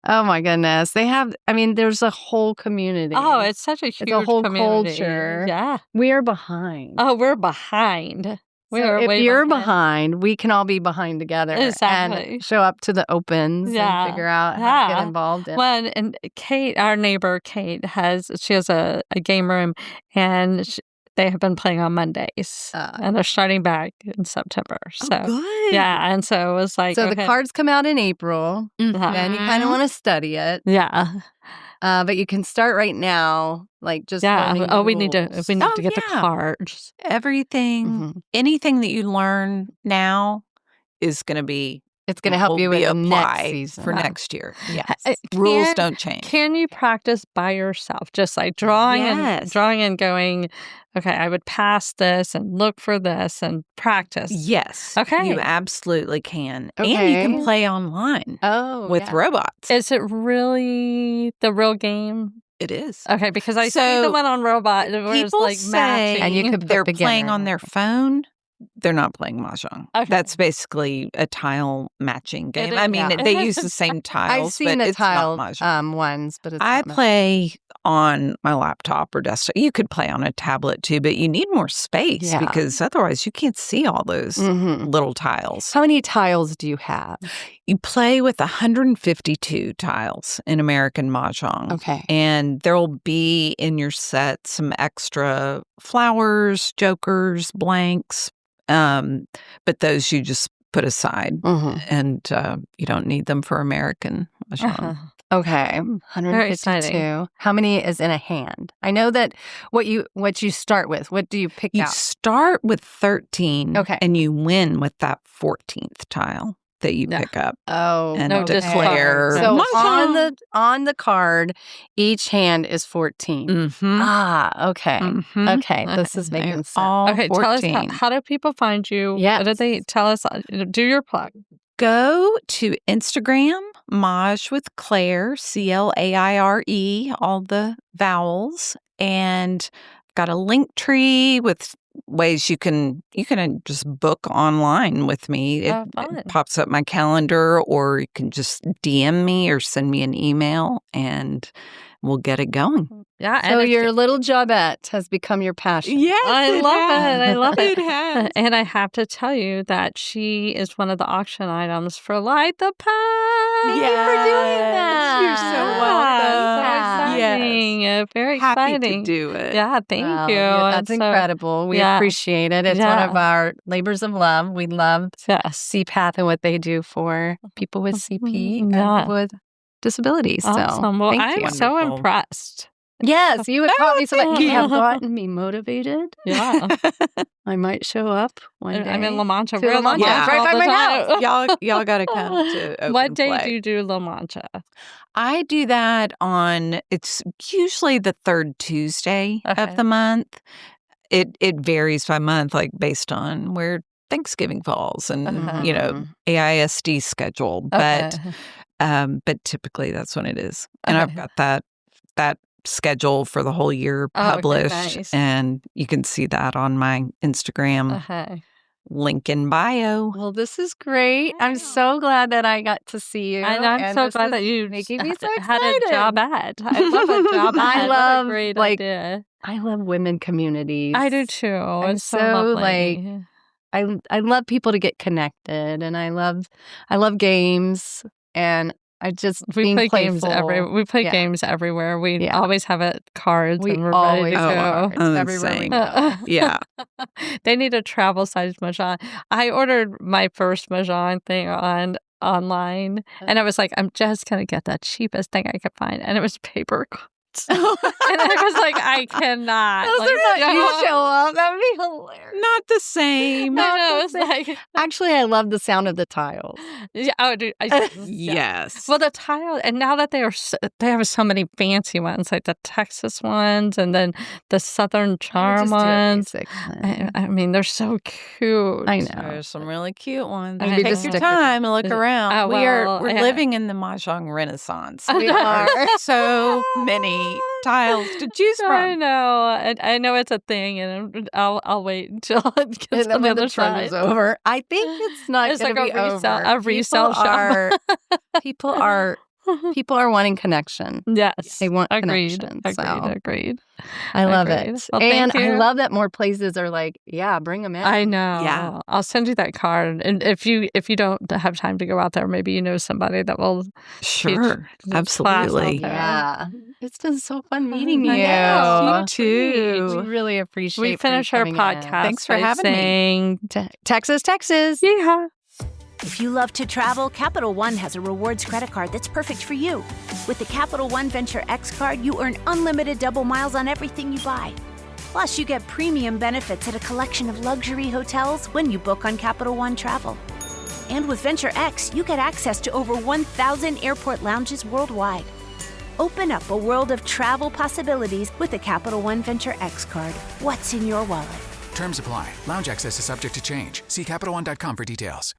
Speaker 5: Oh my goodness. There's a whole community.
Speaker 6: Oh, it's such a huge
Speaker 5: a whole
Speaker 6: community.
Speaker 5: culture.
Speaker 6: Yeah.
Speaker 5: We are behind.
Speaker 6: Oh, we're behind. We
Speaker 5: So
Speaker 6: are
Speaker 5: if
Speaker 6: way
Speaker 5: you're behind, we can all be behind together
Speaker 6: Exactly.
Speaker 5: and show up to the opens
Speaker 6: Yeah.
Speaker 5: and figure out how to
Speaker 6: Yeah.
Speaker 5: get involved in.
Speaker 6: Well, and Kate, our neighbor Kate, has a game room, and they have been playing on Mondays, and they're starting back in September. So
Speaker 7: Good.
Speaker 6: yeah, and so it was like
Speaker 5: So the
Speaker 6: okay.
Speaker 5: cards come out in April.
Speaker 6: Uh-huh.
Speaker 5: Then you kind of want to study it.
Speaker 6: Yeah,
Speaker 5: But you can start right now, like just
Speaker 6: yeah.
Speaker 5: learning
Speaker 6: Oh,
Speaker 5: the
Speaker 6: we need to
Speaker 5: rules.
Speaker 6: get the
Speaker 7: yeah.
Speaker 6: cards.
Speaker 7: Everything,
Speaker 5: Mhm.
Speaker 7: anything that you learn now is going to be
Speaker 5: It's going to help you with the next
Speaker 7: apply
Speaker 5: season.
Speaker 7: for next year. Yes. Rules don't change.
Speaker 6: Can you practice by yourself? Just like drawing and going, okay, I would pass this and look for this and practice.
Speaker 7: Yes.
Speaker 6: Okay.
Speaker 7: You absolutely can.
Speaker 5: Okay.
Speaker 7: And you can play online with robots.
Speaker 6: Is it really the real game?
Speaker 7: It is.
Speaker 6: Okay, because I see the one on robot where it's
Speaker 7: people
Speaker 6: like
Speaker 7: say
Speaker 6: matching.
Speaker 5: And you could
Speaker 7: they're
Speaker 5: put
Speaker 7: playing
Speaker 5: beginner.
Speaker 7: on their phone. They're not playing Mahjong.
Speaker 6: Okay.
Speaker 7: That's basically a tile matching game.
Speaker 6: is,
Speaker 7: I mean,
Speaker 6: yeah.
Speaker 7: they use the same tiles,
Speaker 5: I've seen
Speaker 7: but
Speaker 5: the
Speaker 7: it's
Speaker 5: tile
Speaker 7: not Mahjong.
Speaker 5: ones, but it's
Speaker 7: I
Speaker 5: not
Speaker 7: play on my laptop or desktop. You could play on a tablet too, but you need more space because otherwise you can't see all those little tiles.
Speaker 5: How many tiles do you have?
Speaker 7: You play with 152 tiles in American Mahjong.
Speaker 5: Okay.
Speaker 7: And there will be in your set some extra flowers, jokers, blanks, but those you just put aside and you don't need them for American Mahjong.
Speaker 5: Okay, 152. How many is in a hand? I know that what you start with. What do you pick
Speaker 7: You
Speaker 5: out?
Speaker 7: start with 13,
Speaker 5: Okay.
Speaker 7: and you win with that 14th tile that you pick up.
Speaker 5: Oh,
Speaker 7: and
Speaker 6: no, just
Speaker 7: declare.
Speaker 5: So
Speaker 7: Mahjong.
Speaker 5: on the card, each hand is 14.
Speaker 7: Mhm.
Speaker 5: Ah, okay.
Speaker 7: Mhm.
Speaker 5: Okay, this is making sense.
Speaker 7: All
Speaker 6: Okay,
Speaker 7: 14.
Speaker 6: tell us how do people find you?
Speaker 5: Yes.
Speaker 6: What did they tell us? Do your plug.
Speaker 7: Go to Instagram, Mahj with Claire, CLAIRE, all the vowels, and got a link tree with ways you can just book online with me. It pops up my calendar, or you can just DM me or send me an email, and we'll get it going.
Speaker 6: Yeah.
Speaker 5: So your little jobette has become your passion.
Speaker 7: Yes,
Speaker 6: I love it. I love it.
Speaker 7: It has.
Speaker 6: And I have to tell you that she is one of the auction items for Light the Path.
Speaker 5: Thank you for doing that.
Speaker 7: You're so welcome.
Speaker 6: So exciting.
Speaker 7: Yes.
Speaker 6: Very
Speaker 7: Happy
Speaker 6: exciting.
Speaker 7: to do it.
Speaker 6: Yeah, thank
Speaker 5: Wow,
Speaker 6: you.
Speaker 5: yeah, that's
Speaker 6: And so-
Speaker 5: incredible. We appreciate it. It's one of our labors of love. We love CPATH and what they do for people with CP and people with disabilities.
Speaker 6: Awesome.
Speaker 5: So
Speaker 6: Well,
Speaker 5: thank
Speaker 6: I'm
Speaker 5: you.
Speaker 6: so impressed.
Speaker 5: Yes, you have taught me so much. You have
Speaker 6: you.
Speaker 5: gotten me motivated.
Speaker 6: Yeah.
Speaker 5: I might show up one day.
Speaker 6: I'm in La Mancha.
Speaker 5: To
Speaker 6: We're
Speaker 5: La
Speaker 6: in La
Speaker 5: Mancha.
Speaker 6: Mancha
Speaker 5: Right
Speaker 6: all
Speaker 5: by
Speaker 6: the
Speaker 5: my
Speaker 6: time.
Speaker 5: house.
Speaker 7: Y'all got to come to Open
Speaker 6: What day
Speaker 7: Play.
Speaker 6: do you do La Mancha?
Speaker 7: I do that it's usually the third Tuesday
Speaker 6: Okay.
Speaker 7: of the month. It varies by month, like based on where Thanksgiving falls and AISD schedule. But typically that's when it is. And I've got that schedule for the whole year published,
Speaker 6: nice.
Speaker 7: and you can see that on my Instagram. Link in bio.
Speaker 5: Well, this is great. I'm so glad that I got to see you.
Speaker 6: And I'm so
Speaker 5: this
Speaker 6: glad
Speaker 5: is
Speaker 6: that you
Speaker 5: making me so
Speaker 6: had a
Speaker 5: excited.
Speaker 6: job ad. I love a job ad.
Speaker 5: I
Speaker 6: What a
Speaker 5: love
Speaker 6: great
Speaker 5: like
Speaker 6: idea.
Speaker 5: I love women communities.
Speaker 6: I do too.
Speaker 5: I'm
Speaker 6: It's so
Speaker 5: so
Speaker 6: lovely.
Speaker 5: I love people to get connected, and I love games, and I just
Speaker 6: We
Speaker 5: being
Speaker 6: play
Speaker 5: playful.
Speaker 6: games We play
Speaker 5: Yeah.
Speaker 6: games everywhere. We
Speaker 5: Yeah.
Speaker 6: always have it cards.
Speaker 5: We
Speaker 6: and we're
Speaker 5: always
Speaker 6: ready to
Speaker 5: have
Speaker 6: go.
Speaker 5: cards. It's everywhere we
Speaker 7: Insane.
Speaker 5: go.
Speaker 7: Yeah.
Speaker 6: They need a travel size Mahjong. I ordered my first Mahjong thing online, and I was like, I'm just gonna get the cheapest thing I could find, and it was paper cards. And I was like, I cannot.
Speaker 5: Those are not, you show up. That would be hilarious.
Speaker 7: Not the same.
Speaker 6: I know. It's like,
Speaker 5: Actually, I love the sound of the tiles.
Speaker 6: yeah, oh, dude,
Speaker 7: Yes.
Speaker 6: Well, the tile, and now that they have so many fancy ones, like the Texas ones, and then the Southern Charm ones. I mean, they're so cute.
Speaker 5: I know.
Speaker 7: There's some really cute ones.
Speaker 6: I mean,
Speaker 7: Take
Speaker 6: just
Speaker 7: your
Speaker 5: stick with
Speaker 7: time and look around.
Speaker 6: Oh, well,
Speaker 7: We're
Speaker 6: yeah.
Speaker 7: living in the Mahjong Renaissance.
Speaker 5: We are.
Speaker 7: So many tiles to choose
Speaker 6: I
Speaker 7: from.
Speaker 6: know. I know it's a thing, and I'll wait until it gets
Speaker 5: And
Speaker 6: to
Speaker 5: then
Speaker 6: the
Speaker 5: when
Speaker 6: other
Speaker 5: the trend is
Speaker 6: side.
Speaker 5: over, I think it's not
Speaker 6: It's
Speaker 5: going
Speaker 6: like
Speaker 5: to
Speaker 6: a
Speaker 5: be
Speaker 6: resell-
Speaker 5: over.
Speaker 6: a resale shop.
Speaker 5: People are wanting connection.
Speaker 6: Yes.
Speaker 5: They want
Speaker 6: agreed.
Speaker 5: connection.
Speaker 6: Agreed.
Speaker 5: I love
Speaker 6: Agreed.
Speaker 5: it.
Speaker 6: Well,
Speaker 5: And
Speaker 6: thank you.
Speaker 5: I love that more places are like, yeah, bring them in.
Speaker 6: I know.
Speaker 7: Yeah.
Speaker 6: I'll send you that card, and if you don't have time to go out there, maybe you know somebody that will
Speaker 7: Sure.
Speaker 6: teach this class out
Speaker 7: Absolutely.
Speaker 6: there.
Speaker 5: Yeah. It's been so fun meeting you.
Speaker 6: I know.
Speaker 7: You too.
Speaker 5: We really appreciate
Speaker 6: We finish our
Speaker 5: coming in.
Speaker 6: podcast.
Speaker 7: Thanks for
Speaker 6: by
Speaker 7: having me.
Speaker 6: saying,
Speaker 5: Texas.
Speaker 6: Yeah.
Speaker 10: If you love to travel, Capital One has a rewards credit card that's perfect for you. With the Capital One Venture X card, you earn unlimited double miles on everything you buy. Plus, you get premium benefits at a collection of luxury hotels when you book on Capital One Travel. And with Venture X, you get access to over 1,000 airport lounges worldwide. Open up a world of travel possibilities with the Capital One Venture X card. What's in your wallet?
Speaker 11: Terms apply. Lounge access is subject to change. See CapitalOne.com for details.